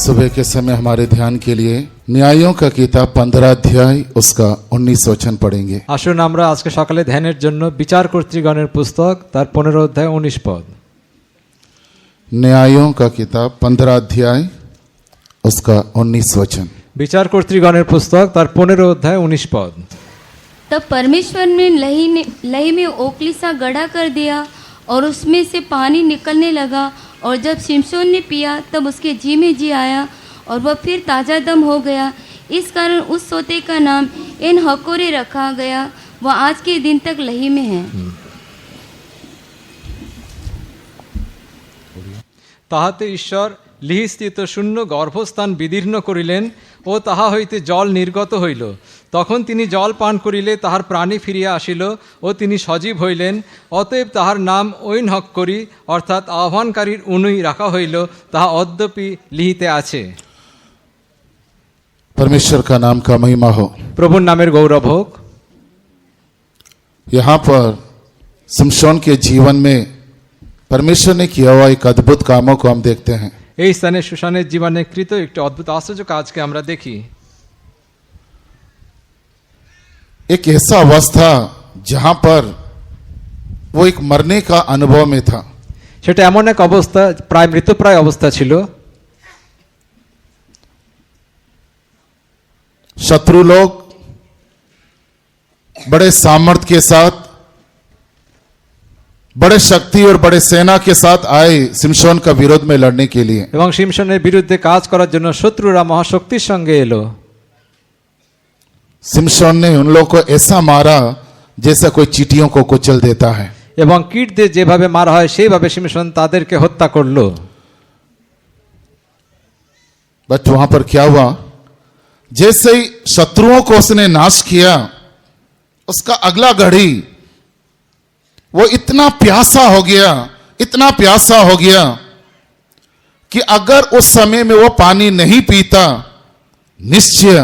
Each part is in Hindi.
सुबह के समय हमारे ध्यान के लिए न्यायों का किताब 15 अध्याय उसका 19 वचन पढ़ेंगे। আসুন আমরা আজকে সকালে ধ্যানের জন্য বিচারকর্তৃগণের পুস্তক তার 15 অধ্যায় 19 পদ। न्यायों का किताब 15 अध्याय उसका 19 वचन। বিচারকর্তৃগণের পুস্তক তার 15 অধ্যায় 19 পদ। तब परमेश्वर ने लही में ओखली सा गड्ढा कर दिया और उसमें से पानी निकलने लगा, और जब शिमशोन ने पिया तब उसके जी में जी आया और वह फिर ताज़ा दम हो गया। इस कारण उस सोते का नाम एन हकोरे रखा गया। वह आज के दिन तक लही में है। তাহাতে ঈশ্বর লিহিস্থিত শূন্য গর্ভস্থান বিদীর্ণ করিলেন ও তাহা হইতে জল নির্গত হইল। তখন তিনি জল পান করিলে তাহার প্রাণী ফিরিয়া আসিল ও তিনি সজীব হইলেন। অতএব তাহার নাম ঐন হক্করি অর্থাৎ আহ্বানকারীর উনুই রাখা হইল, তাহা অদ্যপি লিহিতে আছে। परमेश्वर का नाम का महिमा हो। প্রভুর নামের গৌরব হোক। यहाँ पर शिमशोन के जीवन में परमेश्वर ने किया हुआ एक अद्भुत कामों को हम देखते हैं। এই স্থানে সুশানের জীবনে কৃত একটি অদ্ভুত আশ্চর্য কাজকে আমরা দেখি। एक ऐसा अवस्था जहां पर वो एक मरने का अनुभव में था। সেটা এমন এক অবস্থা, প্রায় মৃতপ্রায় অবস্থা ছিল। शत्रु लोग बड़े सामर्थ्य के साथ, बड़े शक्ति और बड़े सेना के साथ आए शिमशोन का विरोध में लड़ने के लिए। এবং শিমশনের বিরুদ্ধে কাজ করার জন্য শত্রুরা মহাশক্তির সঙ্গে এলো। शिमशोन ने उन लोगों को ऐसा मारा जैसा कोई चींटियों को कुचल देता है। এবং কীটদের যেভাবে মারা হয় সেইভাবে শিমশন তাদেরকে হত্যা করলো। बट वहां पर क्या हुआ, जैसे ही शत्रुओं को उसने नाश किया, उसका अगला घड़ी वो इतना प्यासा हो गया, इतना प्यासा हो गया कि अगर उस समय में वो पानी नहीं पीता निश्चय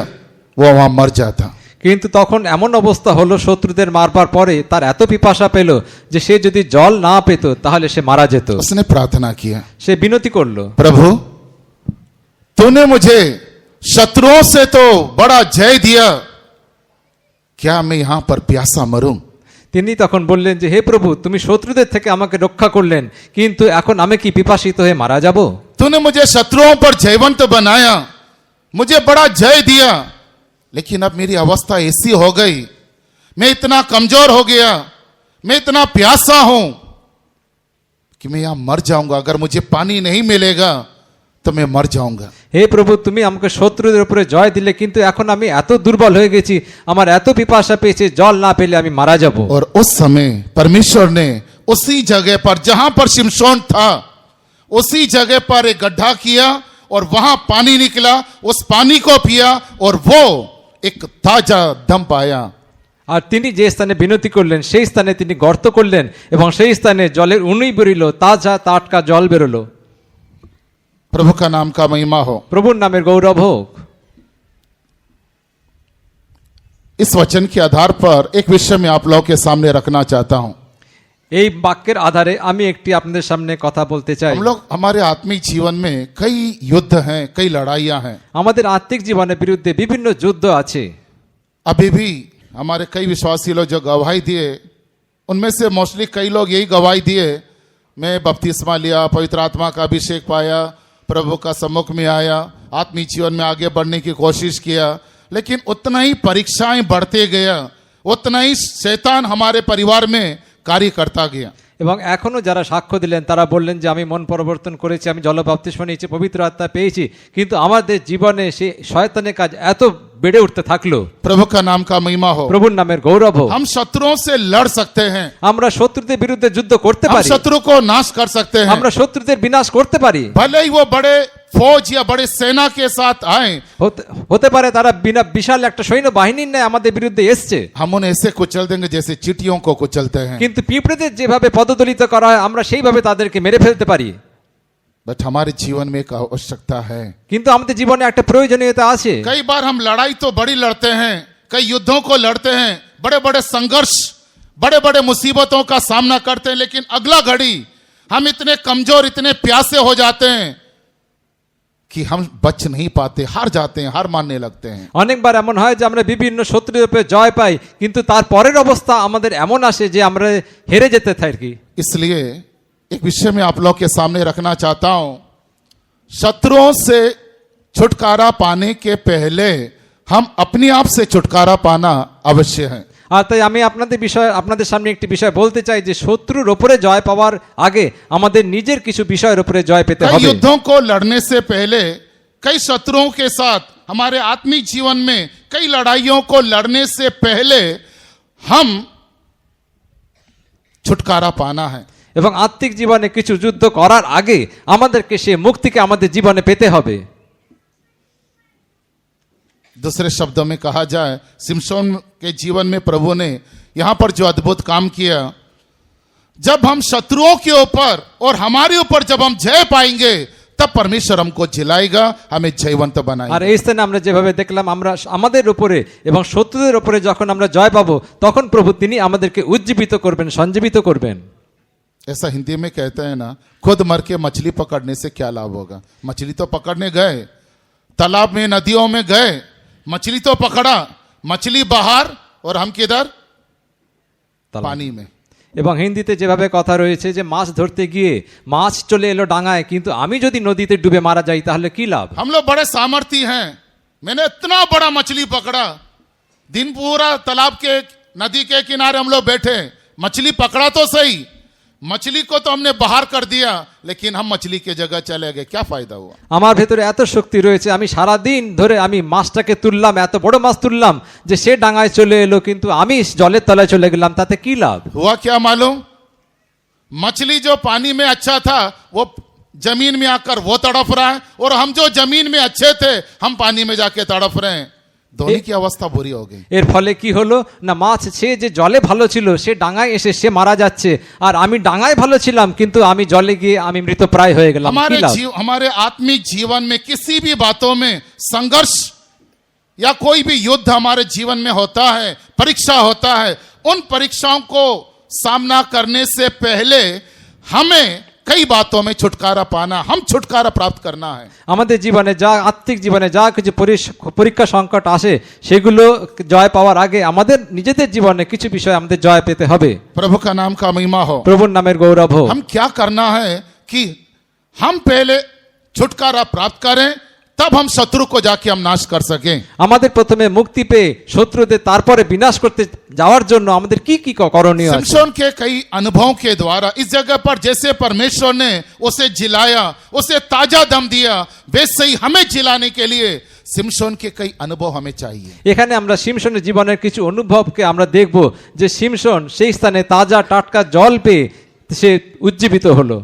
वो वहां मर जाता। কিন্তু তখন এমন অবস্থা হলো, শত্রুদের মারবার পরে তার এত পিপাসা পেল যে সে যদি জল না পেত তাহলে সে মারা যেত। उसने प्रार्थना किया, সে বিনতি করলো, प्रभु तूने मुझे शत्रुओं से तो बड़ा जय दिया, क्या मैं यहां पर प्यासा मरूं? তিনি তখন বললেন যে হে প্রভু, তুমি শত্রুদের থেকে আমাকে রক্ষা করলেন, কিন্তু এখন আমি কি পিপাসিত হয়ে মারা যাব? तूने मुझे शत्रुओं पर जयवंत बनाया, मुझे बड़ा जय दिया, लेकिन अब मेरी अवस्था ऐसी हो गई, मैं इतना कमजोर हो गया, मैं इतना प्यासा हूं कि मैं यहां मर जाऊंगा। अगर मुझे पानी नहीं मिलेगा तो मैं मर जाऊंगा। হে প্রভু, তুমি আমাকে শত্রুদের উপরে জয় দিলে, কিন্তু এখন আমি এত দুর্বল হয়ে গেছি, আমার এত পিপাসা পেয়েছে, জল না পেলে আমি মারা যাব। और उस समय परमेश्वर ने उसी जगह पर जहां पर शिमशोन था उसी जगह पर एक गड्ढा किया और वहां पानी निकला, उस पानी को पिया और वो एक ताजा दम पाया। আর তিনি যে স্থানে বিনতি করলেন সেই স্থানে তিনি গর্ত করলেন এবং সেই স্থানে জলের উনুই বেরোলো, তাজা টাটকা জল বেরোলো। प्रभु का नाम का महिमा हो। প্রভুর নামের গৌরব হোক। इस वचन के आधार पर एक विषय में आप लोगों के सामने रखना चाहता हूं। এই বাক্যের আধারে আমি একটি আপনাদের সামনে কথা বলতে চাই। हम लोग हमारे आत्मिक जीवन में कई युद्ध हैं, कई लड़ाइयां हैं। আমাদের আত্মিক জীবনের বিরুদ্ধে বিভিন্ন যুদ্ধ আছে। अभी भी हमारे कई विश्वासी लोग जो गवाही दिए, उनमें से मोस्टली कई लोग यही गवाही दिए, मैं बपतिस्मा लिया, पवित्र आत्मा का अभिषेक पाया, प्रभु का सम्मुख में आया, आत्मिक जीवन में आगे बढ़ने की कोशिश किया, लेकिन उतना ही परीक्षाएं बढ़ते गया, उतना ही शैतान हमारे परिवार में कार्य करता गया। এবং এখনো যারা সাক্ষ্য দিলেন তারা বললেন যে আমি মন পরিবর্তন করেছি, আমি জলবাপ্তিস্ম নিয়েছি, পবিত্র আত্মা পেয়েছি, কিন্তু আমাদের জীবনে সেই শয়তানের কাজ এত বেড়ে উঠতে থাকলো। प्रभु का नाम का महिमा हो। প্রভুর নামের গৌরব হোক। हम शत्रुओं से लड़ सकते हैं, আমরা শত্রুদের বিরুদ্ধে যুদ্ধ করতে हम পারি, शत्रु को नाश कर सकते हैं, আমরা শত্রুদের বিনাশ করতে পারি। भले ही वो बड़े फौज या बड़े सेना के साथ आए, হতে পারে তারা বিশাল একটা সৈন্য বাহিনীর ন্যায় আমাদের বিরুদ্ধে এসছে, हम उन्हें ऐसे कुचल देंगे जैसे चींटियों को कुचलते हैं। কিন্তু পিঁপড়েদের যেভাবে পদদলিত করা হয় আমরা সেইভাবে তাদেরকে মেরে ফেলতে পারি। बट हमारे जीवन में एक आवश्यकता है। কিন্তু আমাদের জীবনে একটা প্রয়োজনীয়তা আছে। कई बार हम लड़ाई तो बड़ी लड़ते हैं, कई युद्धों को लड़ते हैं, बड़े बड़े संघर्ष, बड़े बड़े मुसीबतों का सामना करते हैं, लेकिन अगला घड़ी हम इतने कमजोर, इतने प्यासे हो जाते हैं कि हम बच नहीं पाते, हार जाते हैं, हार मानने लगते हैं। অনেকবার এমন হয় যে আমরা বিভিন্ন শত্রুর উপরে জয় পাই, কিন্তু তার পরের অবস্থা আমাদের এমন আসে যে আমরা হেরে যেতে থাকি। इसलिए एक विषय में आप लोग के सामने रखना चाहता हूं, शत्रुओं से छुटकारा पाने के पहले हम अपने आप से छुटकारा पाना अवश्य है। আর তাই আমি আপনাদের সামনে একটি বিষয় বলতে চাই যে শত্রুর উপরে জয় পাওয়ার আগে আমাদের নিজের কিছু বিষয়ের উপরে জয় পেতে कई হবে। युद्धों को लड़ने से पहले कई शत्रुओं के साथ हमारे आत्मिक जीवन में कई लड़ाइयों को लड़ने से पहले हम छुटकारा पाना है। এবং আত্মিক জীবনে কিছু যুদ্ধ করার আগে আমাদেরকে সেই মুক্তিকে আমাদের জীবনে পেতে হবে। दूसरे शब्दों में कहा जाए, सिमशोन के जीवन में प्रभु ने यहां पर जो अद्भुत काम किया, जब हम शत्रुओं के ऊपर और हमारे ऊपर जब हम जय पाएंगे तब परमेश्वर हमको जिलाएगा, हमें जयवंत আর बनाएगा। এই স্থানে আমরা যেভাবে দেখলাম, আমরা আমাদের উপরে এবং শত্রুদের উপরে যখন আমরা জয় পাবো তখন প্রভু তিনি আমাদেরকে উজ্জীবিত করবেন, সঞ্জীবিত করবেন। ऐसा हिंदी में कहते हैं ना, खुद मर के मछली पकड़ने से क्या लाभ होगा। मछली तो पकड़ने गए, तालाब में नदियों में गए, मछली तो पकड़ा, मछली बाहर और हम किधर, पानी में। এবং হিন্দিতে যেভাবে কথা রয়েছে যে মাছ ধরতে গিয়ে মাছ চলে এলো ডাঙায়, কিন্তু আমি যদি নদীতে ডুবে মারা যাই তাহলে কি লাভ। हम लोग बड़े सामर्थी हैं, मैंने इतना बड़ा मछली पकड़ा, दिन पूरा तालाब के नदी के किनारे हम लोग बैठे, मछली पकड़ा तो सही, मछली को तो हमने बाहर कर दिया, लेकिन हम मछली की जगह चले गए, क्या फायदा हुआ। আমার ভেতরে এত শক্তি রয়েছে, আমি সারা দিন ধরে আমি মাছটাকে তুললাম, এত বড় মাছ তুললাম যে সে ডাঙায় চলে এলো, কিন্তু আমি জলের তলায় চলে গেলাম, তাতে কি লাভ। हुआ क्या मालूम, मछली जो पानी में अच्छा था वो जमीन में आकर वो तड़प रहा है, और हम जो जमीन में अच्छे थे हम पानी में जाके तड़प रहे हैं। दोनों की अवस्था बुरी हो गई। এর ফলে কি হলো না, মাছ সে যে জলে ভালো ছিল সে ডাঙায় এসে সে মারা যাচ্ছে, আর আমি ডাঙায় ভালো ছিলাম কিন্তু আমি জলে গিয়ে আমি মৃতপ্রায় হয়ে গেলাম। কি লাভ? हमारे आत्मिक जीवन में किसी भी बातों में संघर्ष या कोई भी युद्ध हमारे जीवन में होता है, परीक्षा होता है, उन परीक्षाओं को सामना करने से पहले हमें कई बातों में छुटकारा पाना, हम छुटकारा प्राप्त करना है। আমাদের জীবনে যা আত্মিক জীবনে যা কিছু পরীক্ষা সংকট আসে সেগুলো জয় পাওয়ার আগে আমাদের নিজেদের জীবনে কিছু বিষয় আমাদের জয় পেতে হবে। प्रभु का नाम का महिमा हो। প্রভুর নামের গৌরব হোক। हम क्या करना है कि हम पहले छुटकारा प्राप्त करें, तब हम शत्रु को जाके हम नाश कर सकें। আমাদের প্রথমে মুক্তি পেয়ে শত্রুদের তারপরে বিনাশ করতে যাওয়ার জন্য আমাদের কি কি করণীয় আছে। सिमशोन के कई अनुभवों के द्वारा इस जगह पर जैसे परमेश्वर ने उसे जिलाया, उसे ताजा दम दिया, वैसे ही हमें जिलाने के लिए सिमशोन के कई अनुभव हमें चाहिए। এখানে আমরা শিমশনের জীবনের কিছু অনুভবকে আমরা দেখব যে শিমশন সেই স্থানে তাজা টাটকা জল পেয়ে সে উজ্জীবিত হলো।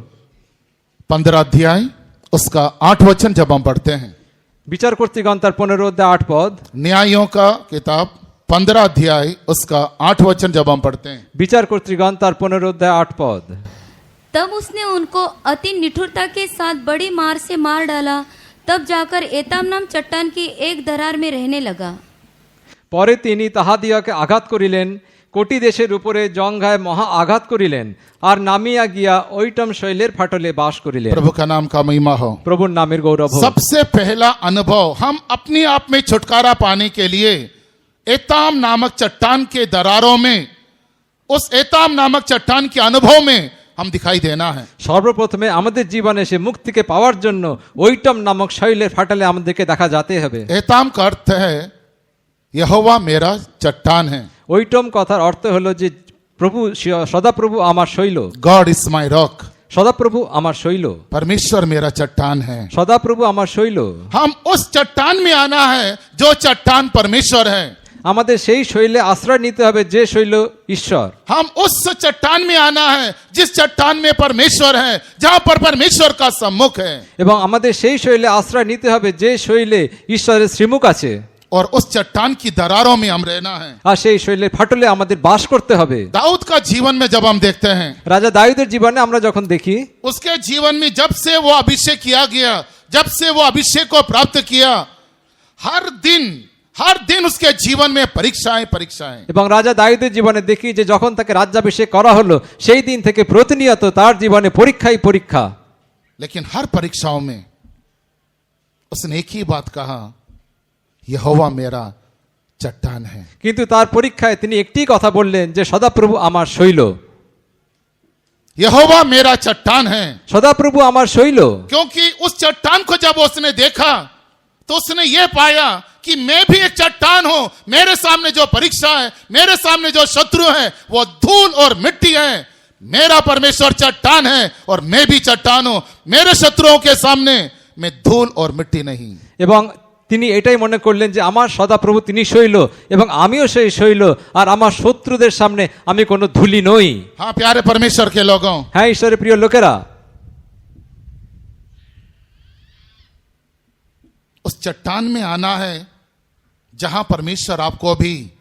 15 अध्याय उसका 8 वचन जब हम पढ़ते हैं, বিচার কর্তৃগণ তার 15 অধ্যায় 8 পদ, न्यायों का किताब 15 अध्याय उसका 8 वचन जब हम पढ़ते हैं, বিচার কর্তৃগণ তার 15 অধ্যায় 8 পদ। तब उसने उनको अति निठुरता के साथ बड़ी मार से मार डाला, तब जाकर एताम नाम चट्टान की एक दरार में रहने लगा। পরে তিনি তাহাদিয়াকে আঘাত করিলেন, কোটি দেশের উপরে জঙ্ঘায় মহা আঘাত করিলেন, আর নামিয়া গিয়া ওইটম শৈলের ফাটলে বাস করিলেন। प्रभु का नाम का महिमा हो। প্রভুর নামের গৌরব হোক। सबसे पहला अनुभव हम अपने आप में छुटकारा पाने के लिए एताम नामक चट्टान के दरारों में, उस एताम नामक चट्टान के अनुभव में हम दिखाई देना है। সর্বপ্রথমে আমাদের জীবনে সে মুক্তিকে পাওয়ার জন্য ওইটম নামক শৈলের ফাটলে আমাদেরকে দেখা যেতে হবে। एताम का अर्थ है यहोवा मेरा चट्टान है। ওইটম কথার অর্থ হলো যে প্রভু সদাপ্রভু আমার শৈল, गॉड इज माई रॉक, সদাপ্রভু আমার শৈল, परमेश्वर मेरा चट्टान है। সদাপ্রভু আমার শৈল। हम उस चट्टान में आना है जो चट्टान परमेश्वर है। আমাদের সেই শৈলে আশ্রয় নিতে হবে যে শৈল ঈশ্বর। हम उस चट्टान में आना है जिस चट्टान में परमेश्वर है, जहां पर परमेश्वर का सम्मुख है। এবং আমাদের সেই শৈলে আশ্রয় নিতে হবে যে শৈলে ঈশ্বরের শ্রীমুখ আছে। और उस चट्टान की दरारों में हम रहना है। আর সেই শৈলের ফাটলে আমাদের বাস করতে হবে। दाऊद का जीवन में जब हम देखते हैं, রাজা দাউদের জীবনে আমরা যখন দেখি उसके जीवन में जब से वो अभिषेक किया गया, जब से वो अभिषेक को प्राप्त किया, हर दिन उसके जीवन में परीक्षाएं। এবং রাজা দাউদের জীবনে দেখি যে যখন তাকে রাজ্যাভিষেক করা হলো সেই দিন থেকে প্রতিনিয়ত তার জীবনে পরীক্ষাই পরীক্ষা। लेकिन हर परीक्षाओं में उसने एक ही बात कहा, यहोवा मेरा चट्टान है। কিন্তু তার পরীক্ষায় তিনি একটি কথা বললেন যে সদাপ্রভু আমার শৈল, यहोवा मेरा चट्टान है। সদাপ্রভু আমার শৈল। क्योंकि उस चट्टान को जब उसने देखा तो उसने ये पाया कि मैं भी एक चट्टान हूं। मेरे सामने जो परीक्षा है, मेरे सामने जो शत्रु है, वो धूल और मिट्टी है। मेरा परमेश्वर चट्टान है और मैं भी चट्टान हूं। मेरे शत्रुओं के सामने मैं धूल और मिट्टी नहीं। এবং তিনি এটাই মনে করলেন যে আমার সদাপ্রভু তিনি শৈল এবং আমিও সেই শৈল, আর আমার শত্রুদের সামনে আমি কোনো ধুলি নই। हाँ प्यारे परमेश्वर के लोगों, হ্যাঁ ঈশ্বরের প্রিয় লোকেরা, उस चट्टान में आना है जहां परमेश्वर आपको भी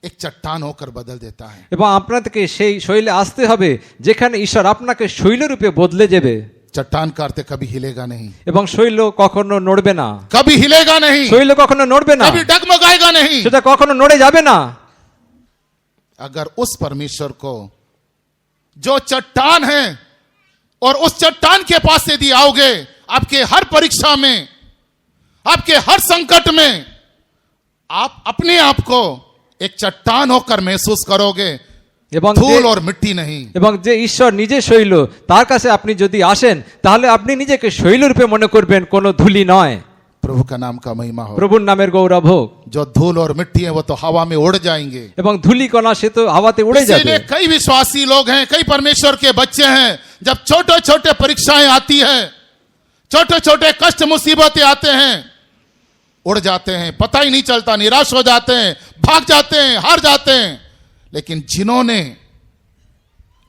एक चट्टान होकर बदल देता है। এবং আপনাদেরকে সেই শৈলে আসতে হবে যেখানে ঈশ্বর আপনাকে শৈলরূপে বদলে যাবে। चट्टान का अर्थ कभी हिलेगा नहीं, এবং শৈল কখনো নড়বে না, कभी हिलेगा नहीं, শৈল কখনো নড়বে না, कभी डगमगाएगा नहीं। সেটা কখনো নড়ে যাবে না। अगर उस परमेश्वर को जो चट्टान है और उस चट्टान के पास यदि आओगे, आपके हर परीक्षा में, आपके हर संकट में आप अपने आप को एक चट्टान होकर महसूस करोगे, এবং धूल और मिट्टी नहीं। এবং যে ঈশ্বর নিজে শৈল তার কাছে আপনি যদি আসেন তাহলে আপনি নিজেকে শৈলরূপে মনে করবেন, কোনো ধুলি নয়। प्रभु का नाम का महिमा हो। প্রভুর নামের গৌরব হোক। जो धूल और मिट्टी है वो तो हवा में उड़ जाएंगे। এবং ধুলি কণা সে তো হাওয়াতে উড়ে যাবে। इसीलिए कई विश्वासी लोग हैं, कई परमेश्वर के बच्चे हैं, जब छोटे छोटे परीक्षाएं आती हैं, छोटे छोटे कष्ट मुसीबतें आते हैं, उड़ जाते हैं, पता ही नहीं चलता, निराश हो जाते हैं, भाग जाते हैं, हार जाते हैं। लेकिन जिन्होंने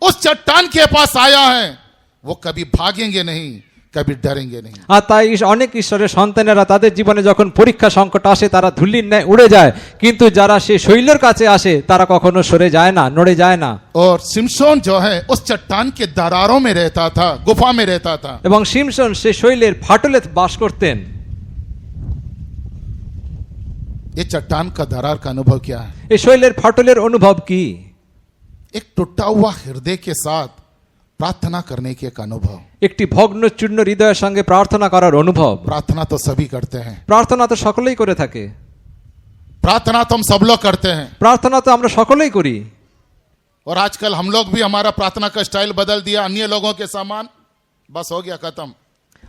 उस चट्टान के पास आया है वो कभी भागेंगे नहीं, कभी डरेंगे नहीं। আর তাই অনেক ঈশ্বরের সন্তানেরা তাদের জীবনে যখন পরীক্ষা সংকট আসে তারা ধুলির ন্যায় উড়ে যায়, কিন্তু যারা সেই শৈলের কাছে আসে তারা কখনো সরে যায় না, নড়ে যায় না। और सिमसोन जो है उस चट्टान के दरारों में रहता था, गुफा में रहता था। এবং শিমশন সেই শৈলের ফাটলে বাস করতেন। ये चट्टान का दरार का अनुभव क्या है? এই শৈলের ফাটলের অনুভব কি? एक टूटा हुआ हृदय के साथ प्रार्थना करने के एक अनुभव। একটি ভগ্ন চূর্ণ হৃদয়ের সঙ্গে প্রার্থনা করার অনুভব। प्रार्थना तो सभी करते हैं, প্রার্থনা তো সকলেই করে থাকে, प्रार्थना तो हम सब लोग करते हैं। প্রার্থনা তো আমরা সকলেই করি। और आजकल हम लोग भी हमारा प्रार्थना का स्टाइल बदल दिया अन्य लोगों के समान, बस हो गया खत्म।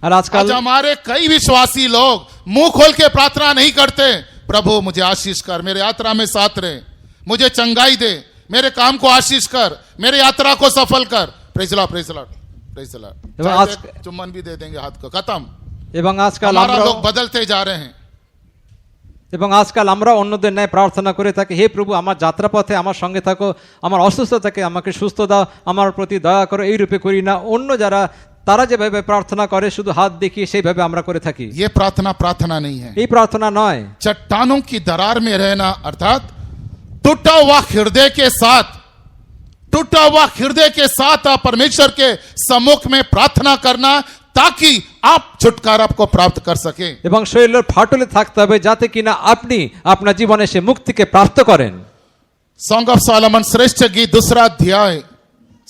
আর আজকাল आज हमारे कई विश्वासी लोग मुंह खोल के प्रार्थना नहीं करते, प्रभु मुझे आशीष कर, मेरे यात्रा में साथ रहे, मुझे चंगाई दे, मेरे काम को आशीष कर, मेरे यात्रा को सफल कर। Praise Lord, praise Lord, praise Lord. एवं आज- चुम्बन भी दे देंगे हाथ को, खत्म। এবং আজকাল हमारा আমরা लोग बदलते जा रहे हैं। এবং আজকাল আমরা অন্যদের ন্যায় প্রার্থনা করে থাকি, হে প্রভু আমার যাত্রাপথে আমার সঙ্গে থাকো, আমার অসুস্থ থেকে আমাকে সুস্থ দাও, আমার প্রতি দয়া করো, এই রূপে করি না। অন্য যারা তারা যেভাবে প্রার্থনা করে শুধু হাত দেখিয়ে সেইভাবে আমরা করে থাকি। ये प्रार्थना प्रार्थना नहीं है। এই প্রার্থনা নয়। चट्टानों की दरार में रहना अर्थात टूटा हुआ हृदय के साथ, टूटा हुआ हृदय के साथ आप परमेश्वर के सम्मुख में प्रार्थना करना ताकि आप छुटकारा को प्राप्त कर सके। এবং শরীরের ফাটলে থাকতে হবে যাতে কিনা আপনি আপনার জীবনে সে মুক্তিকে প্রাপ্ত করেন। सॉन्ग ऑफ सॉलोमन श्रेष्ठ गीत दूसरा अध्याय,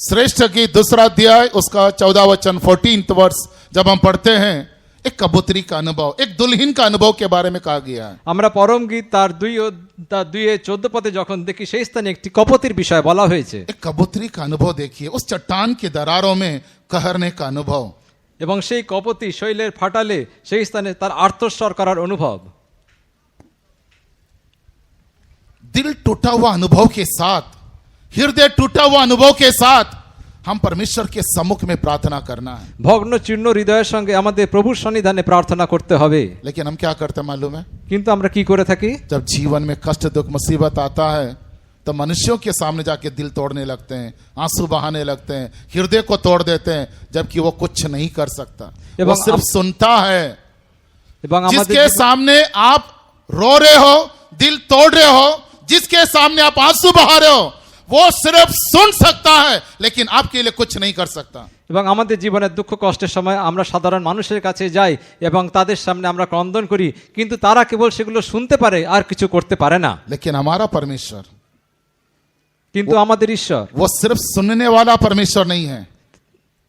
श्रेष्ठ गीत दूसरा अध्याय उसका 14 वचन 14th वर्ष जब हम पढ़ते हैं, एक कबूतरी का अनुभव, एक दुल्हन का अनुभव के बारे में कहा गया है। আমরা পরম গীত তার 2:14 পদে যখন দেখি সেই স্থানে একটি কপতির বিষয় বলা হয়েছে। एक कबूतरी का अनुभव देखिए, उस चट्टान के दरारों में कहरने का अनुभव। এবং সেই কপতি শৈলের ফাটালে সেই স্থানে তার আর্তস্বর করার অনুভব। दिल टूटा हुआ अनुभव के साथ, हृदय टूटा हुआ अनुभव के साथ हम परमेश्वर के सम्मुख में प्रार्थना करना है। ভগ্ন চূর্ণ হৃদয়ের সঙ্গে আমাদের প্রভুর সন্নিধানে প্রার্থনা করতে হবে। लेकिन हम क्या करते हैं मालूम है? কিন্তু আমরা কি করে থাকি? जब जीवन में कष्ट दुख मुसीबत आता है तो मनुष्यों के सामने जाके दिल तोड़ने लगते हैं, आंसू बहाने लगते हैं, हृदय को तोड़ देते हैं, जबकि वो कुछ नहीं कर सकता, वो सिर्फ सुनता है। এবং আমাদের जिसके सामने आप रो रहे हो, दिल तोड़ रहे हो, जिसके सामने आप आंसू बहा रहे हो, वो सिर्फ सुन सकता है लेकिन आपके लिए कुछ नहीं कर सकता। এবং আমাদের জীবনের দুঃখ কষ্টের সময় আমরা সাধারণ মানুষের কাছে যাই এবং তাদের সামনে আমরা ক্রন্দন করি, কিন্তু তারা কেবল সেগুলো শুনতে পারে আর কিছু করতে পারে না। लेकिन हमारा परमेश्वर, কিন্তু আমাদের ঈশ্বর वो सिर्फ सुनने वाला परमेश्वर नहीं है।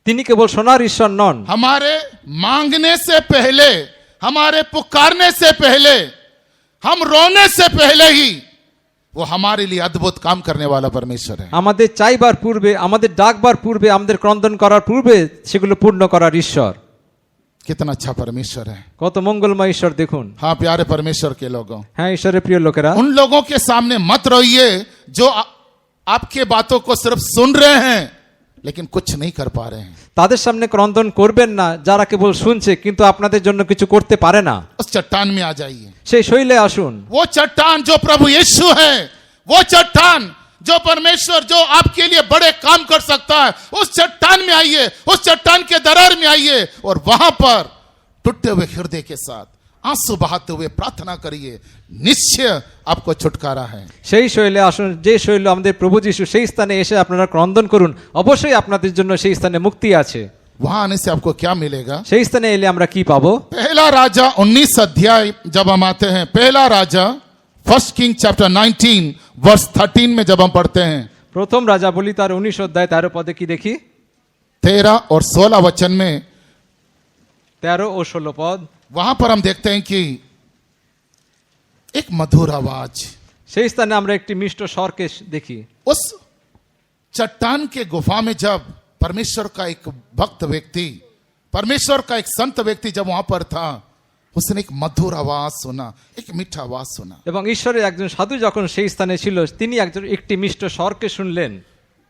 তিনি কেবল শোনার ঈশ্বর নন। हमारे मांगने से पहले, हमारे पुकारने से पहले, हम रोने से पहले ही वो हमारे लिए अद्भुत काम करने वाला परमेश्वर है। আমাদের চাইবার পূর্বে, আমাদের ডাকবার পূর্বে, আমাদের ক্রন্দন করার পূর্বে সেগুলো পূর্ণ করার ঈশ্বর। कितना अच्छा परमेश्वर है। কত মঙ্গলময় ঈশ্বর দেখুন। हाँ प्यारे परमेश्वर के लोगों, হ্যাঁ, ঈশ্বরের প্রিয় লোকেরা, उन लोगों के सामने मत रोइए जो आपके बातों को सिर्फ सुन रहे हैं लेकिन कुछ नहीं कर पा रहे हैं। তাদের সামনে ক্রন্দন করবেন না যারা কেবল শুনছে কিন্তু আপনাদের জন্য কিছু করতে পারে না। उस चट्टान में आ जाइए। সেই শৈলে আসুন। वो चट्टान जो प्रभु यीशु है, वो चट्टान जो परमेश्वर जो आपके लिए बड़े काम कर सकता है, उस चट्टान में आइए, उस चट्टान के दरार में आइए और वहां पर टूटे हुए हृदय के साथ आंसू बहाते हुए प्रार्थना करिए। निश्चय आपको छुटकारा है। সেই শৈলে আসুন, যে শৈল আমাদের প্রভু যিশু, সেই স্থানে এসে আপনারা ক্রন্দন করুন। অবশ্যই আপনাদের জন্য সেই স্থানে মুক্তি আছে। वहां आने से आपको क्या मिलेगा? সেই স্থানে এলে আমরা কি পাবো? पहला राजा 19 अध्याय जब हम आते हैं, पहला राजा फर्स्ट किंग चैप्टर 19 वर्स 13 में जब हम पढ़ते हैं, প্রথম রাজা বলি তার 19 অধ্যায় 13 পদে কি দেখি? 13 और 16 वचन में 13 ও 16 পদ। वहां पर हम देखते हैं कि एक मधुर आवाज সেই স্থানে আমরা একটি মিষ্ট স্বরকে দেখি। उस चट्टान के गुफा में जब परमेश्वर का एक भक्त व्यक्ति, परमेश्वर का एक संत व्यक्ति जब वहां पर था, उसने एक मधुर आवाज सुना, एक मीठा आवाज सुना। এবং ঈশ্বরের একজন সাধু যখন সেই স্থানে ছিল, তিনি একটি মিষ্ট স্বরকে শুনলেন।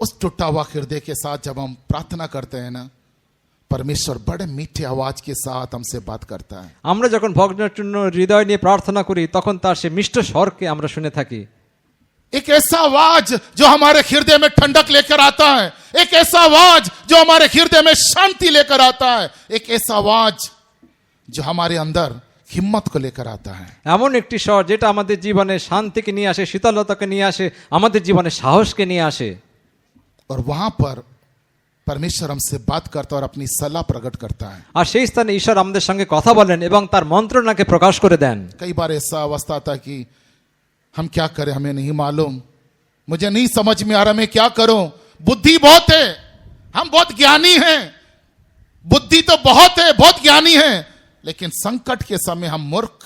उस टूटा हुआ हृदय के साथ जब हम प्रार्थना करते हैं ना, परमेश्वर बड़े मीठे आवाज के साथ हमसे बात करता है। আমরা যখন ভগ্নচূর্ণ হৃদয় নিয়ে প্রার্থনা করি, তখন তার সে মিষ্ট স্বরকে আমরা শুনে থাকি। एक ऐसा आवाज जो हमारे हृदय में ठंडक लेकर आता है, एक ऐसा आवाज जो हमारे हृदय में शांति लेकर आता है, एक ऐसा आवाज जो हमारे अंदर हिम्मत को लेकर आता है। এমন একটি স্বর যেটা আমাদের জীবনে শান্তিকে নিয়ে আসে, শীতলতাকে নিয়ে আসে, আমাদের জীবনে সাহসকে নিয়ে আসে। और वहां पर परमेश्वर हमसे बात करता है और अपनी सलाह प्रकट करता है। আর সেই স্থানে ঈশ্বর আমাদের সঙ্গে কথা বলেন এবং তার মন্ত্রণাকে প্রকাশ করে দেন। कई बार ऐसा अवस्था आता कि हम क्या करें, हमें नहीं मालूम, मुझे नहीं समझ में आ रहा, मैं क्या करूं, बुद्धि बहुत है, हम बहुत ज्ञानी हैं, बुद्धि तो बहुत है, बहुत ज्ञानी है, लेकिन संकट के समय हम मूर्ख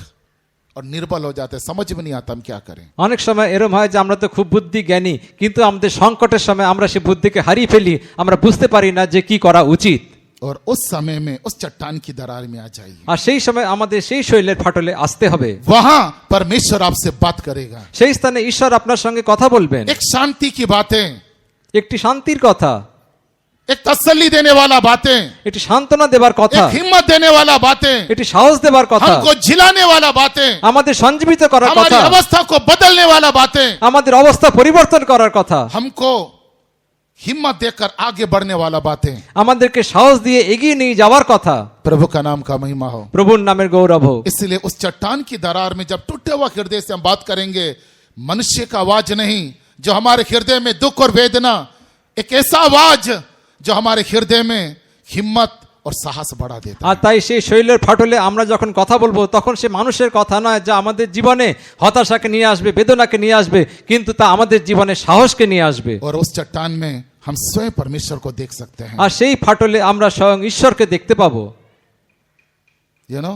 और निर्बल हो जाते, समझ में नहीं आता हम क्या करें। অনেক সময় এরকম হয় যে আমরা তো খুব বুদ্ধি জ্ঞানী, কিন্তু আমাদের সংকটের সময় আমরা সেই বুদ্ধিকে হারিয়ে ফেলি, আমরা বুঝতে পারি না যে কি করা উচিত। और उस समय में उस चट्टान की दरार में आ जाइए। আর সেই সময় আমাদের সেই শৈলের ফাটলে আসতে হবে। वहां परमेश्वर आपसे बात करेगा। সেই স্থানে ঈশ্বর আপনার সঙ্গে কথা বলবেন। एक शांति की बातें, একটি শান্তির কথা, एक तसल्ली देने वाला बातें, একটি সান্ত্বনা দেবার কথা, एक हिम्मत देने वाला बातें, একটি সাহস দেবার কথা, हमको झिलाने वाला बातें, আমাদের সঞ্জীবিত করার हमारी কথা, अवस्था को बदलने वाला बातें, আমাদের অবস্থা পরিবর্তন করার কথা, हमको हिम्मत देकर आगे बढ़ने वाला बातें। আমাদেরকে সাহস দিয়ে এগিয়ে নিয়ে যাওয়ার কথা। प्रभु का नाम का महिमा हो। প্রভুর নামের গৌরব হোক। इसलिए उस चट्टान की दरार में जब टूटे हुआ हृदय से हम बात करेंगे, मनुष्य का आवाज नहीं जो हमारे हृदय में दुख और वेदना, एक ऐसा आवाज जो हमारे हृदय में हिम्मत और साहस बढ़ा देता আর তাই সেই শৈলের ফাটলে আমরা যখন কথা বলবো, তখন সে মানুষের কথা নয় যা আমাদের জীবনে হতাশাকে নিয়ে আসবে, বেদনাকে নিয়ে আসবে, কিন্তু তা আমাদের জীবনে সাহসকে নিয়ে আসবে। है। और उस चट्टान में हम स्वयं परमेश्वर को देख सकते हैं। আর সেই ফাটলে আমরা স্বয়ং ঈশ্বরকে দেখতে পাবো। यू नो,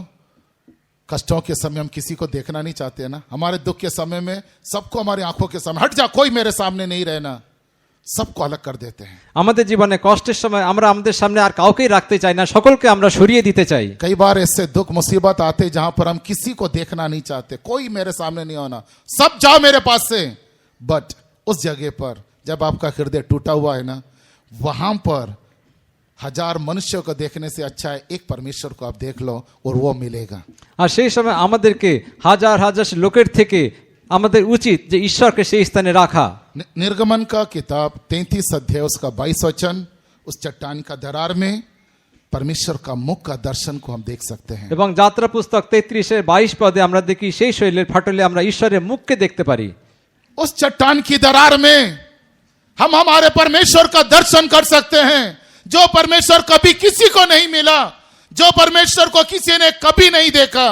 कष्टों के समय हम किसी को देखना नहीं चाहते हैं ना, हमारे दुख के समय में सबको हमारी आंखों के सामने, हट जा, कोई मेरे सामने नहीं रहना, सबको अलग कर देते हैं। আমাদের জীবনে কষ্টের সময় আমরা আমাদের সামনে আর কাউকেই রাখতে চাই না, সকলকে আমরা সরিয়ে দিতে চাই। कई बार ऐसे दुख मुसीबत आते जहां पर हम किसी को देखना नहीं चाहते, कोई मेरे सामने नहीं होना, सब जाओ मेरे पास से। बट उस जगह पर जब आपका हृदय टूटा हुआ है ना, वहां पर 1000 मनुष्यों को देखने से अच्छा है एक परमेश्वर को आप देख लो और वो मिलेगा। আর সেই সময় আমাদেরকে হাজার হাজার লোকের থেকে আমাদের উচিত যে ঈশ্বরকে সেই স্থানে রাখা। निर्गमन का किताब 33 अध्याय उसका 22 वचन, उस चट्टान का दरार में परमेश्वर का मुख का दर्शन को हम देख सकते हैं। এবং যাত্রা পুস্তক 33-22 পদে আমরা দেখি সেই শৈলের ফাটলে আমরা ঈশ্বরের মুখকে দেখতে পারি। उस चट्टान की दरार में हम हमारे परमेश्वर का दर्शन कर सकते हैं, जो परमेश्वर कभी किसी को नहीं मिला, जो परमेश्वर को किसी ने कभी नहीं देखा,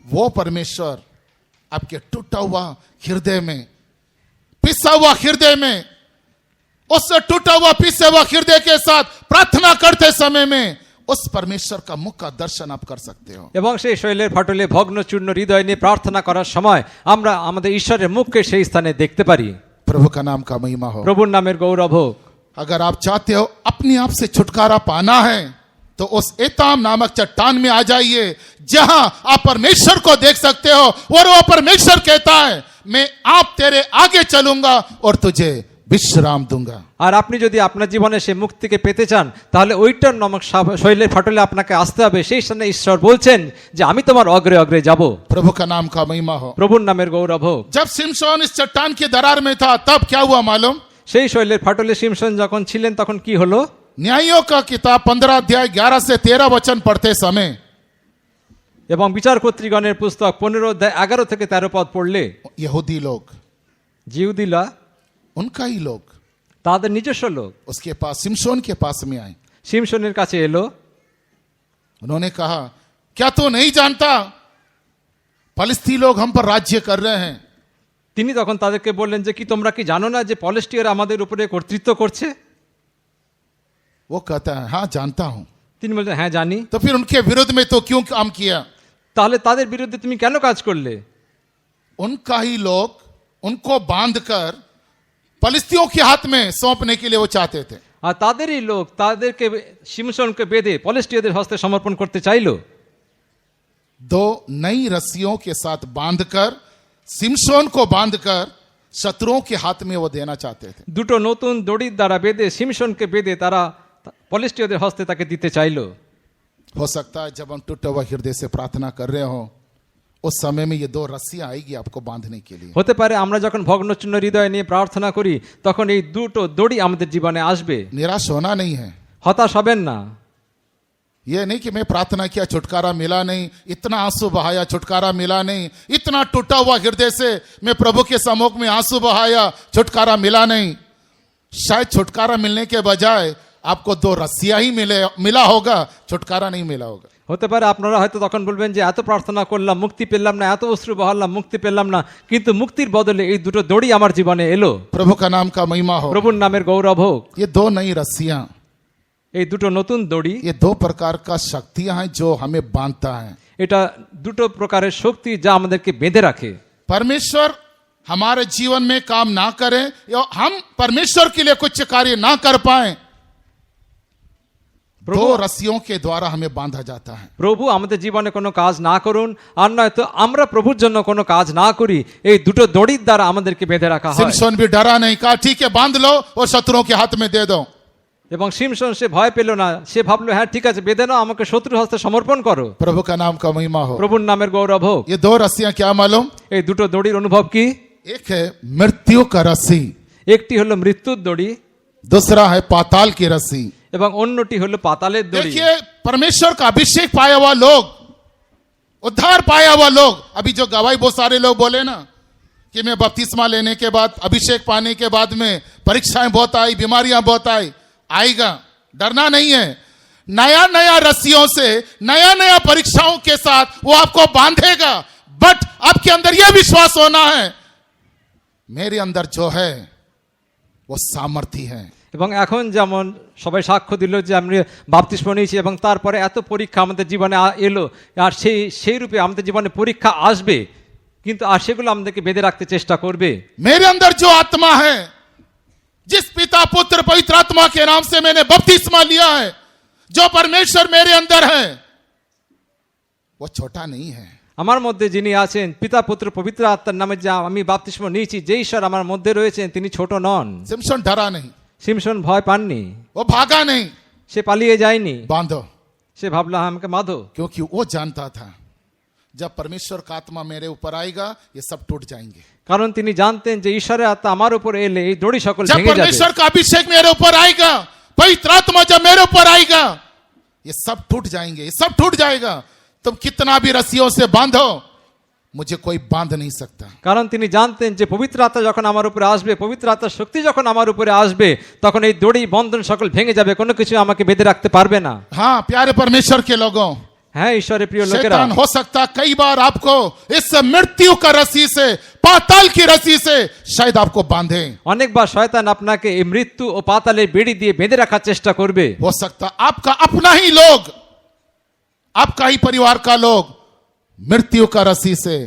वो परमेश्वर आपके टूटा हुआ हृदय में, पिसा हुआ हृदय में, उस टूटा हुआ पिसे हुआ हृदय के साथ प्रार्थना करते समय में उस परमेश्वर का मुख का दर्शन आप कर सकते हो। এবং সেই শৈলের ফাটলে ভগ্ন চূর্ণ হৃদয় নিয়ে প্রার্থনা করার সময় আমরা আমাদের ঈশ্বরের মুখকে সেই স্থানে দেখতে পারি। प्रभु का नाम का महिमा हो। প্রভুর নামের গৌরব হোক। अगर आप चाहते हो अपने आप से छुटकारा पाना है तो उस एताम नामक चट्टान में आ जाइए, जहां आप परमेश्वर को देख सकते हो और वो परमेश्वर कहता है मैं आप तेरे आगे चलूंगा और तुझे विश्राम दूंगा। আর আপনি যদি আপনার জীবনে সেই মুক্তিকে পেতে চান তাহলে ওইটার নামক শৈলের ফাটলে আপনাকে আসতে হবে। সেই স্থানে ঈশ্বর বলছেন যে আমি তোমার অগ্রে অগ্রে যাব। प्रभु का नाम का महिमा हो। প্রভুর নামের গৌরব হোক। जब सिमसोन इस चट्टान के दरार में था तब क्या हुआ मालूम? সেই শৈলের ফাটলে শিমশন যখন ছিলেন তখন কি হলো? न्यायों का किताब 15 अध्याय 11 से 13 वचन पढ़ते समय এবং বিচারকর্ত্রীগণের পুস্তক 15 অধ্যায় 11 থেকে 13 পদ পড়লে यहूदी लोग, জিহুদীরা उनका ही लोग তাদের নিজস্ব লোক उसके पास सिमसोन के पास में आए। শিমশনের কাছে এলো। उन्होंने कहा क्या तू नहीं जानता फलिस्ती लोग हम पर राज्य कर रहे हैं? তিনি তখন তাদেরকে বললেন যে কি তোমরা কি জানো না যে পলেস্টিয়ার আমাদের উপরে কর্তৃত্ব করছে? वो कहता है हाँ जानता हूं। তিনি বললেন হ্যাঁ জানি। तो फिर उनके विरुद्ध में तो क्यों काम किया? তাহলে তাদের বিরুদ্ধে তুমি কেন কাজ করলে? उनका ही लोग उनको बांधकर फलिस्तियों के हाथ में सौंपने के लिए वो चाहते थे। আর তাদেরই লোক তাদেরকে শিমশনকে বেঁধে পলেস্টিয়াদের হস্তে সমর্পণ করতে চাইলো। दो नई रस्सियों के साथ बांधकर सिमसोन को बांधकर शत्रुओं के हाथ में वो देना चाहते थे। দুটো নতুন দড়ির দ্বারা বেঁধে শিমশনকে বেঁধে তারা পলেস্টিয়াদের হস্তে তাকে দিতে চাইলো। हो सकता है जब हम टूटे हुए हृदय से प्रार्थना कर रहे हो उस समय में ये दो रस्सियां आएगी आपको बांधने के लिए। হতে পারে আমরা যখন ভগ্নচূর্ণ হৃদয় নিয়ে প্রার্থনা করি তখন এই দুটো দড়ি আমাদের জীবনে আসবে। निराश होना नहीं है। হতাশ হবেন না। ये नहीं कि मैं प्रार्थना किया छुटकारा मिला नहीं, इतना आंसू बहाया छुटकारा मिला नहीं, इतना टूटा हुआ हृदय से मैं प्रभु के सम्मुख में आंसू बहाया छुटकारा मिला नहीं। शायद छुटकारा मिलने के बजाय आपको दो रस्सियां ही मिला होगा, छुटकारा नहीं मिला होगा। হতে পারে আপনারা হয়তো তখন বলবেন যে এত প্রার্থনা করলাম মুক্তি পেলাম না, এত অশ্রু বহালাম মুক্তি পেলাম না, কিন্তু মুক্তির বদলে এই দুটো দড়ি আমার জীবনে এলো। प्रभु का नाम का महिमा हो। প্রভুর নামের গৌরব হোক। ये दो नई रस्सियां, এই দুটো নতুন দড়ি, ये दो प्रकार का शक्तियां हैं जो हमें बांधता है। এটা দুটো প্রকারের শক্তি যা আমাদেরকে বেঁধে রাখে। परमेश्वर हमारे जीवन में काम ना करें या हम परमेश्वर के लिए कुछ कार्य ना कर पाए, दो रस्सियों के द्वारा हमें बांधा जाता है। প্রভু আমাদের জীবনে কোনো কাজ না করুন আর নয়তো আমরা প্রভুর জন্য কোনো কাজ না করি, এই দুটো দড়ির দ্বারা আমাদেরকে বেঁধে রাখা হয়। सिमसोन भी डरा नहीं, कहा ठीक है बांध लो और शत्रुओं के हाथ में दे दो। এবং শিমশন সে ভয় পেল না, সে ভাবলো হ্যাঁ ঠিক আছে বেঁধে নাও, আমাকে শত্রুর হস্তে সমর্পণ করো। प्रभु का नाम का महिमा हो। প্রভুর নামের গৌরব হোক। ये दो रस्सियां क्या मालूम? এই দুটো দড়ির অনুভব কি? एक है मृत्यु का रस्सी, একটি হলো মৃত্যুর দড়ি दूसरा है पाताल की रस्सी। এবং অন্যটি হলো পাতালের দড়ি। देखिए परमेश्वर का अभिषेक पाया हुआ लोग, उद्धार पाया हुआ लोग, अभी जो गवाही बहुत सारे लोग बोले ना कि मैं बपतिस्मा लेने के बाद अभिषेक पाने के बाद में परीक्षाएं बहुत आई, बीमारियां बहुत आई, आएगा, डरना नहीं है। नया नया रस्सियों से नया नया परीक्षाओं के साथ वो आपको बांधेगा, बट आपके अंदर यह विश्वास होना है मेरे अंदर जो है वो सामर्थ्य है। এবং এখন যেমন সবাই সাক্ষ্য দিল যে আমরা বাপ্তিস্ম নিয়েছি এবং তারপরে এত পরীক্ষা আমাদের জীবনে এলো, আর সেই রূপে আমাদের জীবনে পরীক্ষা আসবে, কিন্তু আর সেগুলো আমাদেরকে বেঁধে রাখতে চেষ্টা করবে। मेरे अंदर जो आत्मा है, जिस पिता पुत्र पवित्र आत्मा के नाम से मैंने बपतिस्मा लिया है, जो परमेश्वर मेरे अंदर है वो छोटा नहीं है। আমার মধ্যে যিনি আছেন পিতা পুত্র পবিত্র আত্মার নামে যা আমি বাপ্তিস্ম নিয়েছি, যে ঈশ্বর আমার মধ্যে রয়েছেন তিনি ছোট নন। सिमसोन डरा नहीं, শিমশন ভয় পাননি, वो भागा नहीं, সে পালিয়ে যায়নি, बांधो, সে ভাবলো আমাকে বাঁধো। क्योंकि वो जानता था जब परमेश्वर का आत्मा मेरे ऊपर आएगा ये सब टूट जाएंगे। কারণ তিনি জানতেন যে ঈশ্বরের আত্মা আমার উপর এলে এই দড়ি সকল जब ভেঙে যাবে। परमेश्वर का अभिषेक मेरे ऊपर आएगा, पवित्र आत्मा जब मेरे ऊपर आएगा ये सब टूट जाएंगे, ये सब टूट जाएगा। तुम कितना भी रस्सियों से बांधो मुझे कोई बांध नहीं सकता। কারণ তিনি জানতেন যে পবিত্র আত্মা যখন আমার উপরে আসবে, পবিত্র আত্মার শক্তি যখন আমার উপরে আসবে, তখন এই দড়ি বন্ধন সকল ভেঙে যাবে, কোনো কিছু আমাকে বেঁধে রাখতে পারবে না। हाँ प्यारे परमेश्वर के लोगों, হ্যাঁ ঈশ্বরের প্রিয় লোকেরা, शैतान हो सकता कई बार आपको इस मृत्यु का रस्सी से, पाताल की रस्सी से शायद आपको बांधे। অনেকবার শয়তান আপনাকে এই মৃত্যু ও পাতালের বেড়ি দিয়ে বেঁধে রাখার চেষ্টা করবে। हो सकता आपका अपना ही लोग आपका ही परिवार का लोग मृत्यु का रस्सी से,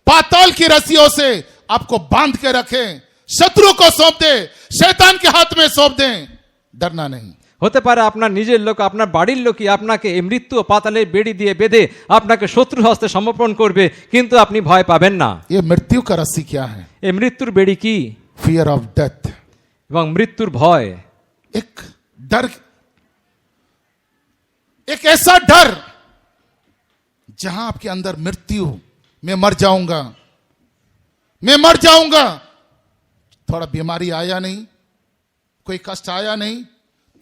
पाताल की रस्सियों से आपको बांध के रखें, शत्रु को सौंप दे, शैतान के हाथ में सौंप दें, डरना नहीं। হতে পারে আপনার নিজের লোক, আপনার বাড়ির লোকই আপনাকে এই মৃত্যু ও পাতালের বেড়ি দিয়ে বেঁধে আপনাকে শত্রু হস্তে সমর্পণ করবে, কিন্তু আপনি ভয় পাবেন না। ये मृत्यु का रस्सी क्या है? এই মৃত্যুর বেড়ি কি? फियर ऑफ डेथ, এবং মৃত্যুর ভয়, एक डर, एक ऐसा डर जहां आपके अंदर मृत्यु, मैं मर जाऊंगा, मैं मर जाऊंगा। थोड़ा बीमारी आया नहीं, कोई कष्ट आया नहीं,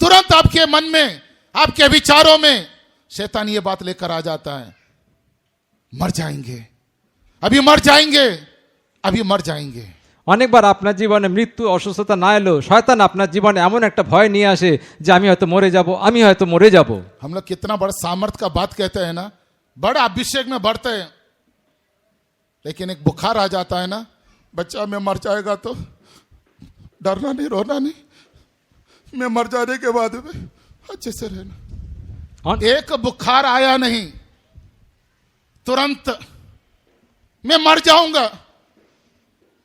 तुरंत आपके मन में, आपके विचारों में शैतान ये बात लेकर आ जाता है, मर जाएंगे, अभी मर जाएंगे, अभी मर जाएंगे। অনেকবার আপনার জীবনে মৃত্যু অসুস্থতা না এলো শয়তান আপনার জীবনে এমন একটা ভয় নিয়ে আসে যে আমি হয়তো মরে যাব, আমি হয়তো মরে যাব। हम लोग कितना बड़ा सामर्थ्य का बात कहते हैं ना, बड़ा अभिषेक में बढ़ते हैं, लेकिन एक बुखार आ जाता है ना, बच्चा में मर जाएगा तो डरना नहीं, रोना नहीं, मैं मर जाने के बाद में अच्छे से रहना। एक बुखार आया नहीं, तुरंत मैं मर जाऊंगा।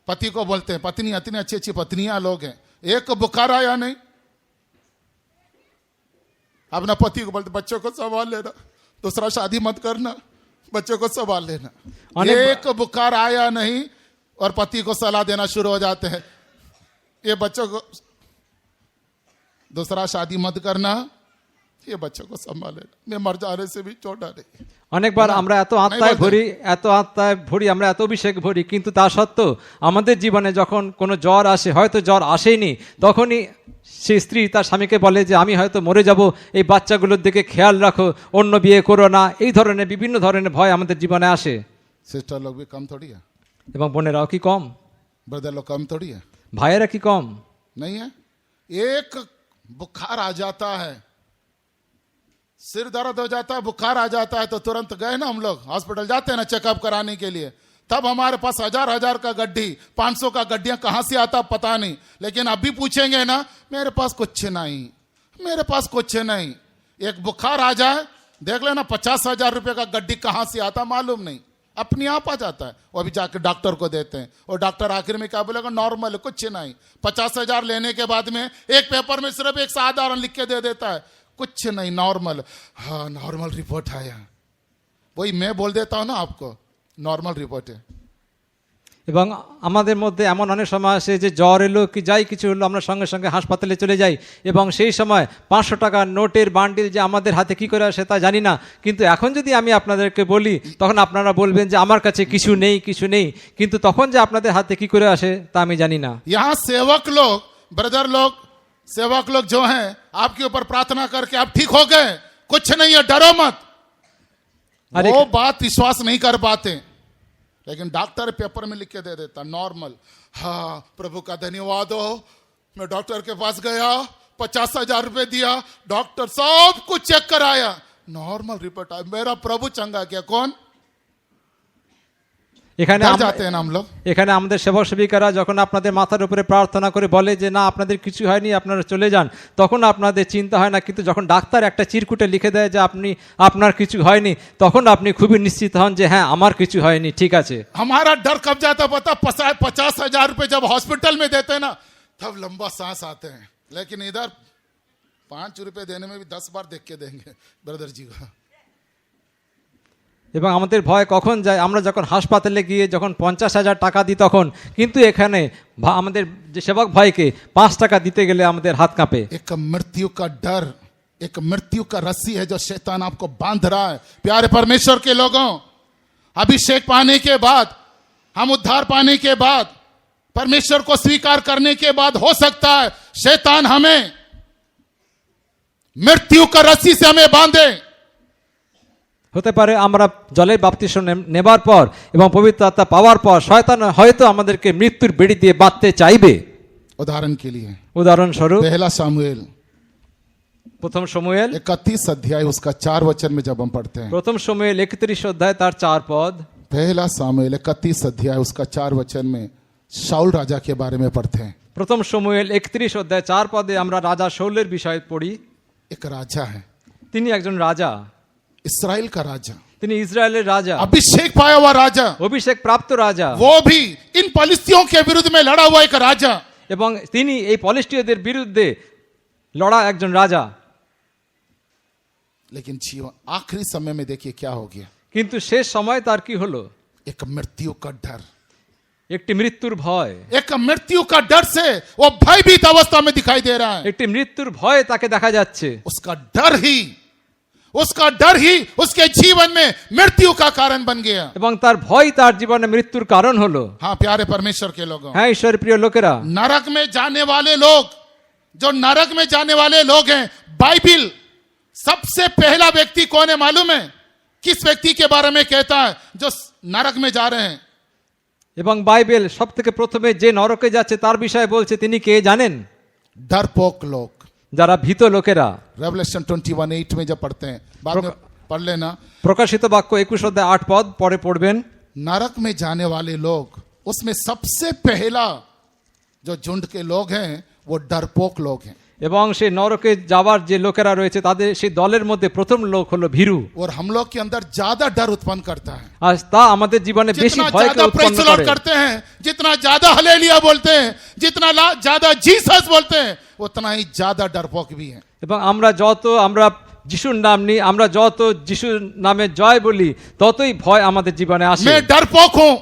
पति को बोलते हैं, पत्नी, इतनी अच्छी अच्छी पत्नियां लोग हैं, एक बुखार आया नहीं, अपना पति को बोलते बच्चों को संभाल लेना, दूसरा शादी मत करना, बच्चों को संभाल लेना। एक बुखार आया नहीं और पति को सलाह देना शुरू हो जाते हैं, ये बच्चों को, दूसरा शादी मत करना, ये बच्चों को संभाल लेना, मैं मर जाने से भी छोटा नहीं। অনেকবার আমরা এত আত্মায় ভরি, এত আত্মায় ভরি, আমরা এত অভিষেক ভরি, কিন্তু তা সত্ত্বেও আমাদের জীবনে যখন কোনো জ্বর আসে, হয়তো জ্বর আসেনি, তখনই সেই স্ত্রী তার স্বামীকে বলে যে আমি হয়তো মরে যাব, এই বাচ্চাগুলোর দিকে খেয়াল রাখো, অন্য বিয়ে করো না। এই ধরনের বিভিন্ন ধরনের ভয় আমাদের জীবনে আসে। सिस्टर लोग भी कम थोड़ी है, এবং বোনেরাও কি কম? ब्रदर लोग कम थोड़ी है, ভাইয়েরা কি কম? नहीं है। एक बुखार आ जाता है, सिर दर्द हो जाता है, बुखार आ जाता है, तो तुरंत गए ना हम लोग हॉस्पिटल जाते हैं ना चेकअप कराने के लिए, तब हमारे पास हजार हजार का गड्डी, 500 का गड्डियां कहां से आता पता नहीं, लेकिन अभी पूछेंगे ना, मेरे पास कुछ नहीं, मेरे पास कुछ नहीं। एक बुखार आ जाए, देख लेना 50,000 रुपए का गड्डी कहां से आता मालूम नहीं, अपने आप आ जाता है। वो अभी जाकर डॉक्टर को देते हैं, और डॉक्टर आखिर में क्या बोलेगा, नॉर्मल है, कुछ नहीं। 50,000 लेने के बाद में एक पेपर में सिर्फ एक साधारण लिख के दे देता है, कुछ नहीं, नॉर्मल। हाँ, नॉर्मल रिपोर्ट आया, वही मैं बोल देता हूं ना आपको, नॉर्मल रिपोर्ट है। এবং আমাদের মধ্যে এমন অনেক সময় আসে যে জ্বর এলো কি যাই কিছু হলো, আমরা সঙ্গে সঙ্গে হাসপাতালে চলে যাই, এবং সেই সময় 500 টাকার নোটের বান্ডিল যে আমাদের হাতে কি করে আসে তা জানি না। কিন্তু এখন যদি আমি আপনাদেরকে বলি, তখন আপনারা বলবেন যে আমার কাছে কিছু নেই, কিছু নেই, কিন্তু তখন যে আপনাদের হাতে কি করে আসে তা আমি জানি না। यहां सेवक लोग, ब्रदर लोग, सेवक लोग जो हैं, आपके ऊपर प्रार्थना करके आप ठीक हो गए, कुछ नहीं है, डरो मत, वो बात विश्वास नहीं कर पाते, लेकिन डॉक्टर पेपर में लिख के दे देता नॉर्मल। हाँ, प्रभु का धन्यवाद हो, मैं डॉक्टर के पास गया, 50,000 रुपए दिया, डॉक्टर सब कुछ चेक कराया, नॉर्मल रिपोर्ट आया, मेरा प्रभु चंगा किया। कौन? এখানে डर जाते हैं ना हम लोग। এখানে আমাদের সেবক সেবিকারা যখন আপনাদের মাথার উপরে প্রার্থনা করে বলে যে না আপনাদের কিছু হয়নি, আপনারা চলে যান, তখন আপনাদের চিন্তা হয় না, কিন্তু যখন ডাক্তার একটা চিরকুটে লিখে দেয় যে আপনি, আপনার কিছু হয়নি, তখন আপনি খুবই নিশ্চিত হন যে হ্যাঁ আমার কিছু হয়নি, ঠিক আছে। हमारा डर कब जाता पता, 50,000 रुपए जब हॉस्पिटल में देते हैं ना, तब लंबा सांस आते हैं, लेकिन इधर 5 रुपए देने में भी 10 बार देख के देंगे ब्रदर जी का। এবং আমাদের ভয় কখন যায়, আমরা যখন হাসপাতালে গিয়ে যখন 50,000 টাকা দিই তখন, কিন্তু এখানে আমাদের যে সেবক ভাইকে 5 টাকা দিতে গেলে আমাদের হাত কাঁপে। एक मृत्यु का डर, एक मृत्यु का रस्सी है जो शैतान आपको बांध रहा है। प्यारे परमेश्वर के लोगों, अभिषेक पाने के बाद, हम उद्धार पाने के बाद, परमेश्वर को स्वीकार करने के बाद, हो सकता है शैतान हमें मृत्यु का रस्सी से हमें बांधे। হতে পারে আমরা জলের বাপ্তিস্ম নেবার পর এবং পবিত্র আত্মা পাওয়ার পর শয়তান হয়তো আমাদেরকে মৃত্যুর বেড়ি দিয়ে বাঁধতে চাইবে। उदाहरण के लिए উদাহরণস্বরূপ पहला सामुएल প্রথম শমূয়েল 31 अध्याय उसका 4 वचन में जब हम पढ़ते हैं, প্রথম শমূয়েল 31 অধ্যায় তার 4 পদ, पहला सामुएल 31 अध्याय उसका 4 वचन में शाऊल राजा के बारे में पढ़ते हैं। প্রথম শমূয়েল 31 অধ্যায় 4 পদে আমরা রাজা শাউলের বিষয়ে পড়ি। एक राजा है, তিনি একজন রাজা। इस्राएल का राजा, তিনি ইসরায়েলের রাজা, अभिषेक पाया हुआ राजा, অভিষেক প্রাপ্ত রাজা, वो भी इन पलिस्तियों के विरुद्ध में लड़ा हुआ एक राजा। এবং তিনি এই পলিস্টিয়দের বিরুদ্ধে লড়া একজন রাজা। लेकिन जीवन आखिरी समय में देखिए क्या हो गया, কিন্তু শেষ সময় তার কি হলো? एक मृत्यु का डर, একটি মৃত্যুর ভয়, एक मृत्यु का डर से वो भयभीत अवस्था में दिखाई दे रहा है। একটি মৃত্যুর ভয় তাকে দেখা যাচ্ছে। उसका डर ही उसके जीवन में मृत्यु का कारण बन गया। এবং তার ভয় তার জীবনে মৃত্যুর কারণ হলো। हाँ प्यारे परमेश्वर के लोगों, হ্যাঁ ঈশ্বরের প্রিয় লোকেরা, नरक में जाने वाले लोग, जो नरक में जाने वाले लोग हैं, बाइबिल सबसे पहला व्यक्ति कौन है मालूम है? किस व्यक्ति के बारे में कहता है जो नरक में जा रहे हैं? এবং বাইবেল সব থেকে প্রথমে যে নরকে যাচ্ছে তার বিষয়ে বলছে, তিনি কে জানেন? डरपोक लोग। যারা ভীত লোকেরা। रेवलेशन 21:8 में जब पढ़ते हैं, बाद में पढ़ लेना, প্রকাশিত বাক্য 21 অধ্যায় 8 পদ পরে পড়বেন। नरक में जाने वाले लोग, उसमें सबसे पहला जो झुंड के लोग हैं वो डरपोक लोग हैं। এবং সেই নরকে যাওয়ার যে লোকেরা রয়েছে তাদের সেই দলের মধ্যে প্রথম লোক হলো ভীরু। और हम लोग के अंदर ज्यादा डर उत्पन्न करता है। আর তা আমাদের জীবনে বেশি जितना ভয়কে ज्यादा উৎপন্ন प्रेज़ द लॉर्ड করে। करते हैं, जितना ज्यादा हालेलुया बोलते हैं, जितना ज्यादा जीसस बोलते हैं, उतना ही ज्यादा डरपोक भी है। এবং আমরা যিশুর নাম নিই, আমরা যত যিশুর নামে জয় বলি, ততই ভয় আমাদের জীবনে আসে। मैं डरपोक हूं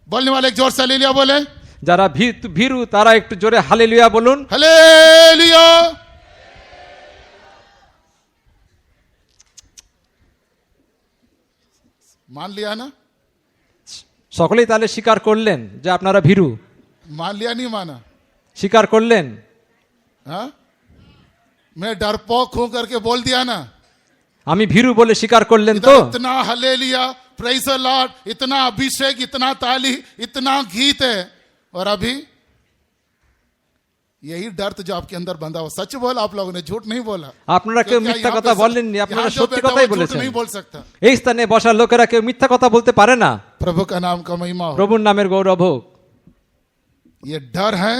बोलने वाले एक जोर से हालेलुया बोले। যারা ভীরু তারা একটু জোরে হালেলুয়া বলুন। हालेलुया। मान लिया ना? সকলেই তাহলে স্বীকার করলেন যে আপনারা ভীরু? मान लिया नहीं माना? স্বীকার করলেন? हाँ, मैं डरपोक हूं करके बोल दिया ना? আমি ভীরু বলে স্বীকার করলেন তো? इतना हालेलुया, प्रेज़ द लॉर्ड, इतना अभिषेक, इतना ताली, इतना गीत है, और अभी यही डर तो जो आपके अंदर बंधा हो। सच बोला आप लोगों ने, झूठ नहीं बोला। আপনারা কেউ মিথ্যা কথা বলেননি, আপনারা সত্যি কথাই বলেছেন। नहीं बोल सकता। এই স্থানে বসা লোকেরা কেউ মিথ্যা কথা বলতে পারে না। प्रभु का नाम का महिमा हो। প্রভুর নামের গৌরব হোক। ये डर है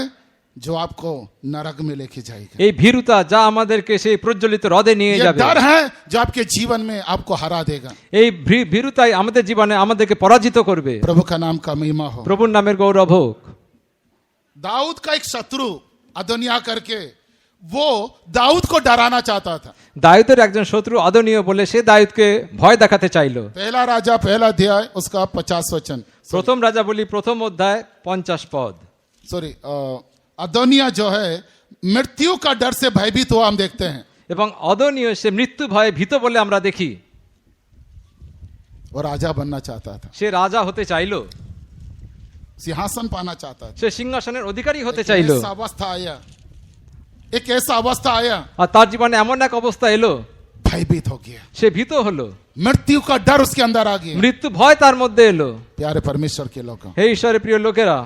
जो आपको नरक में लेके जाएगा। এই ভীরুতা যা আমাদেরকে সেই প্রজ্বলিত হ্রদে নিয়ে ये যাবে। डर है जो आपके जीवन में आपको हरा देगा। এই ভীরুতাই আমাদের জীবনে আমাদেরকে পরাজিত করবে। प्रभु का नाम का महिमा हो। প্রভুর নামের গৌরব হোক। दाऊद का एक शत्रु अदोनिया करके, वो दाऊद को डराना चाहता था। দাউদের একজন শত্রু আদনীয় বলে সে দাউদকে ভয় দেখাতে চাইলো। पहला राजा पहला अध्याय उसका 50 वचन। প্রথম রাজা বলি প্রথম অধ্যায় 50 পদ। सॉरी, अदोनिया जो है मृत्यु का डर से भयभीत हुआ हम देखते हैं। এবং অদনীয় সে মৃত্যু ভয়ে ভীত বলে আমরা দেখি। वो राजा बनना चाहता था, সে রাজা হতে চাইলো, सिंहासन पाना चाहता था। সে সিংহাসনের অধিকারী হতে एक চাইলো। ऐसा अवस्था आया, एक ऐसा अवस्था आया, আর তার জীবনে এমন এক অবস্থা এলো, भयभीत हो गया, সে ভীত হলো, मृत्यु का डर उसके अंदर आ गया। মৃত্যু ভয় তার মধ্যে এলো। प्यारे परमेश्वर के लोगों, হে ঈশ্বরের প্রিয় লোকেরা,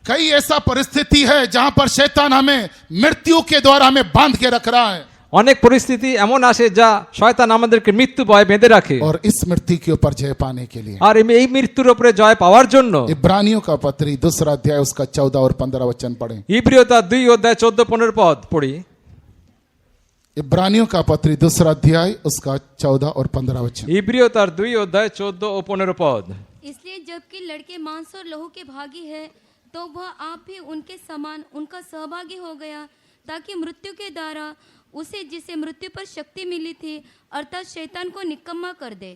कई ऐसा परिस्थिति है जहां पर शैतान हमें मृत्यु के द्वारा हमें बांध के रख रहा है, অনেক পরিস্থিতি এমন আসে যা শয়তান আমাদেরকে মৃত্যু ভয় বেঁধে রাখে। और इस मृत्यु के ऊपर जय पाने के लिए আর এই মৃত্যুর উপরে জয় পাওয়ার জন্য इब्रानियों का पत्री 2 अध्याय उसका 14 और 15 वचन पढ़ें। ইব্রিয়তা 2 অধ্যায় 14-15 পদ পড়ি। इब्रानियों का पत्री 2 अध्याय उसका 14 और 15 वचन। ইব্রিয়তার 2 অধ্যায় 14 ও 15 পদ। इसलिए जबकि लड़के मांस और लहू के भागी है, तो वह आप भी उनके समान उनका सहभागी हो गया, ताकि मृत्यु के द्वारा उसे जिसे मृत्यु पर शक्ति मिली थी अर्थात शैतान को निकम्मा कर दे।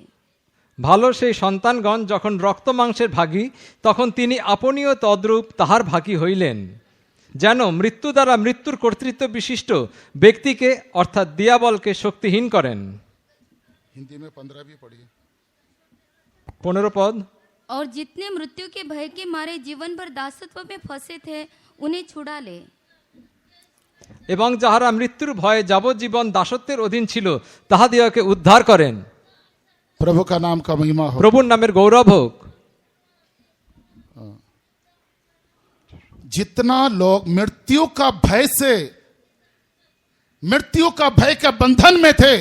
ভালো সেই সন্তানগণ যখন রক্ত মাংসের ভাগী, তখন তিনি আপনিও তদ্রূপ তাহার ভাগী হইলেন, যেন মৃত্যু দ্বারা মৃত্যুর কর্তৃত্ব বিশিষ্ট ব্যক্তিকে অর্থাৎ দিয়াবলকে শক্তিহীন করেন। हिंदी में 15 भी पढ़िए। 15 পদ। और जितने मृत्यु के भय के मारे जीवन भर दासत्व में फंसे थे उन्हें छुड़ा ले। এবং যাহারা মৃত্যুর ভয়ে যাবজ্জীবন দাসত্বের অধীন ছিল তাহাদিগকে উদ্ধার করেন। प्रभु का नाम का महिमा हो। প্রভুর নামের গৌরব হোক। जितना लोग मृत्यु का भय से, मृत्यु का भय के बंधन में थे,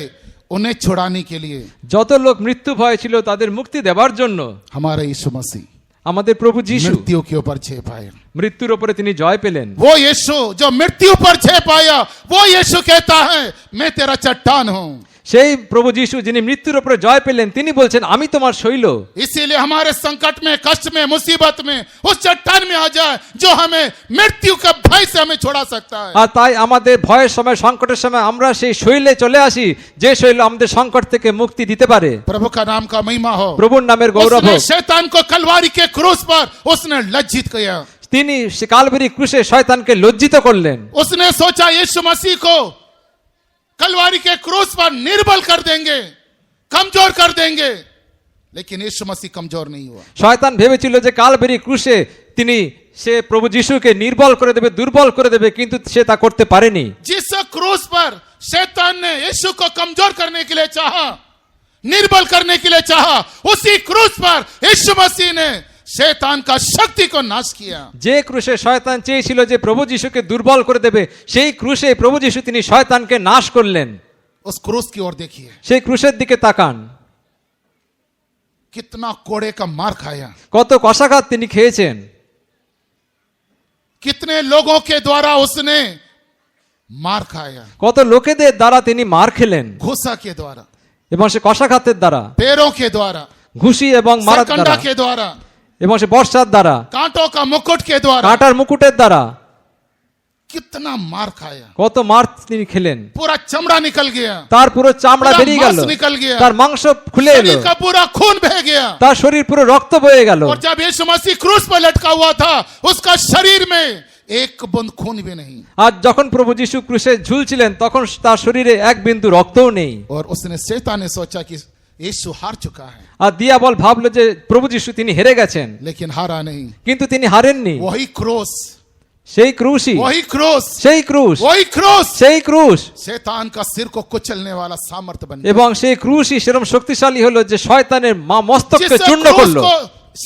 उन्हें छुड़ाने के लिए যত লোক মৃত্যু ভয় ছিল তাদের মুক্তি দেওয়ার জন্য हमारा यीशु मसीह আমাদের প্রভু যিশু मृत्यु के ऊपर जय पाया। মৃত্যুর উপরে তিনি জয় পেলেন। वो यीशु जो मृत्यु पर जय पाया, वो यीशु कहता है मैं तेरा चट्टान हूं। সেই প্রভু যিশু যিনি মৃত্যুর উপরে জয় পেলেন তিনি বলছেন আমি তোমার শৈল। इसीलिए हमारे संकट में, कष्ट में, मुसीबत में उस चट्टान में आ जाए जो हमें मृत्यु के भय से हमें छुड़ा सकता है। আর তাই আমাদের ভয়ের সময় সংকটের সময় আমরা সেই শৈলে চলে আসি যে শৈল আমাদের সংকট থেকে মুক্তি দিতে পারে। प्रभु का नाम का महिमा हो। প্রভুর নামের গৌরব उसने হোক। शैतान को कलवारी के क्रूस पर उसने लज्जित किया। তিনি সে কালভারি ক্রুশে শয়তানকে লজ্জিত করলেন। उसने सोचा यीशु मसीह को कलवारी के क्रूस पर निर्बल कर देंगे, कमजोर कर देंगे, लेकिन यीशु मसीह कमजोर नहीं हुआ। শয়তান ভেবেছিল যে কালভারি ক্রুশে তিনি সে প্রভু যিশুকে নির্বল করে দেবে, দুর্বল করে দেবে, কিন্তু সে তা করতে পারেনি। जिस क्रूस पर शैतान ने यीशु को कमजोर करने के लिए चाहा, निर्बल करने के लिए चाहा, उसी क्रूस पर यीशु मसीह ने शैतान का शक्ति को नाश किया। যে ক্রুশে শয়তান চেয়েছিল যে প্রভু যিশুকে দুর্বল করে দেবে সেই ক্রুশে প্রভু যিশু তিনি শয়তানকে নাশ করলেন। उस क्रूस की ओर देखिए, সেই ক্রুশের দিকে তাকান, कितना कोड़े का मार खाया, কত কষাঘাত তিনি খেয়েছেন, कितने लोगों के द्वारा उसने मार खाया, কত লোকেদের দ্বারা তিনি মার খেলেন घुसा के द्वारा, এবং সে কষাঘাতের দ্বারা, पैरों के द्वारा, ঘুষি এবং মারার सरकंडा দ্বারা के द्वारा, এবং সে বর্ষার দ্বারা, कांटों का मुकुट के द्वारा, কাঁটার মুকুটের দ্বারা कितना मार खाया। কত মার তিনি খেলেন। पूरा चमड़ा निकल गया, তার পুরো চামড়া पूरा বেরিয়ে গেল, मांस निकल गया, তার মাংস খুলে এলো, शरीर का पूरा खून बह गया। তার শরীর পুরো রক্ত বয়ে গেল। और जब यीशु मसीह क्रूस पर लटका हुआ था, उसका शरीर में एक बूंद खून भी नहीं, আর যখন প্রভু যিশু ক্রুশে ঝুলছিলেন তখন তার শরীরে এক বিন্দু রক্তও নেই। और उसने शैतान ने सोचा कि यीशु हार चुका है, আর দিয়াবল ভাবলো যে প্রভু যিশু তিনি হেরে গেছেন, लेकिन हारा नहीं। কিন্তু তিনি হারেননি। वही क्रूस, সেই ক্রুশই, वही क्रूस, সেই ক্রুশ, वही क्रूस সেই क्रूश शैतान का सिर को कुचलने वाला सामर्थ्य बन गया। এবং সেই ক্রুশই সেরকম শক্তিশালী হলো যে শয়তানের মস্তককে जिस চূর্ণ क्रूस করলো। को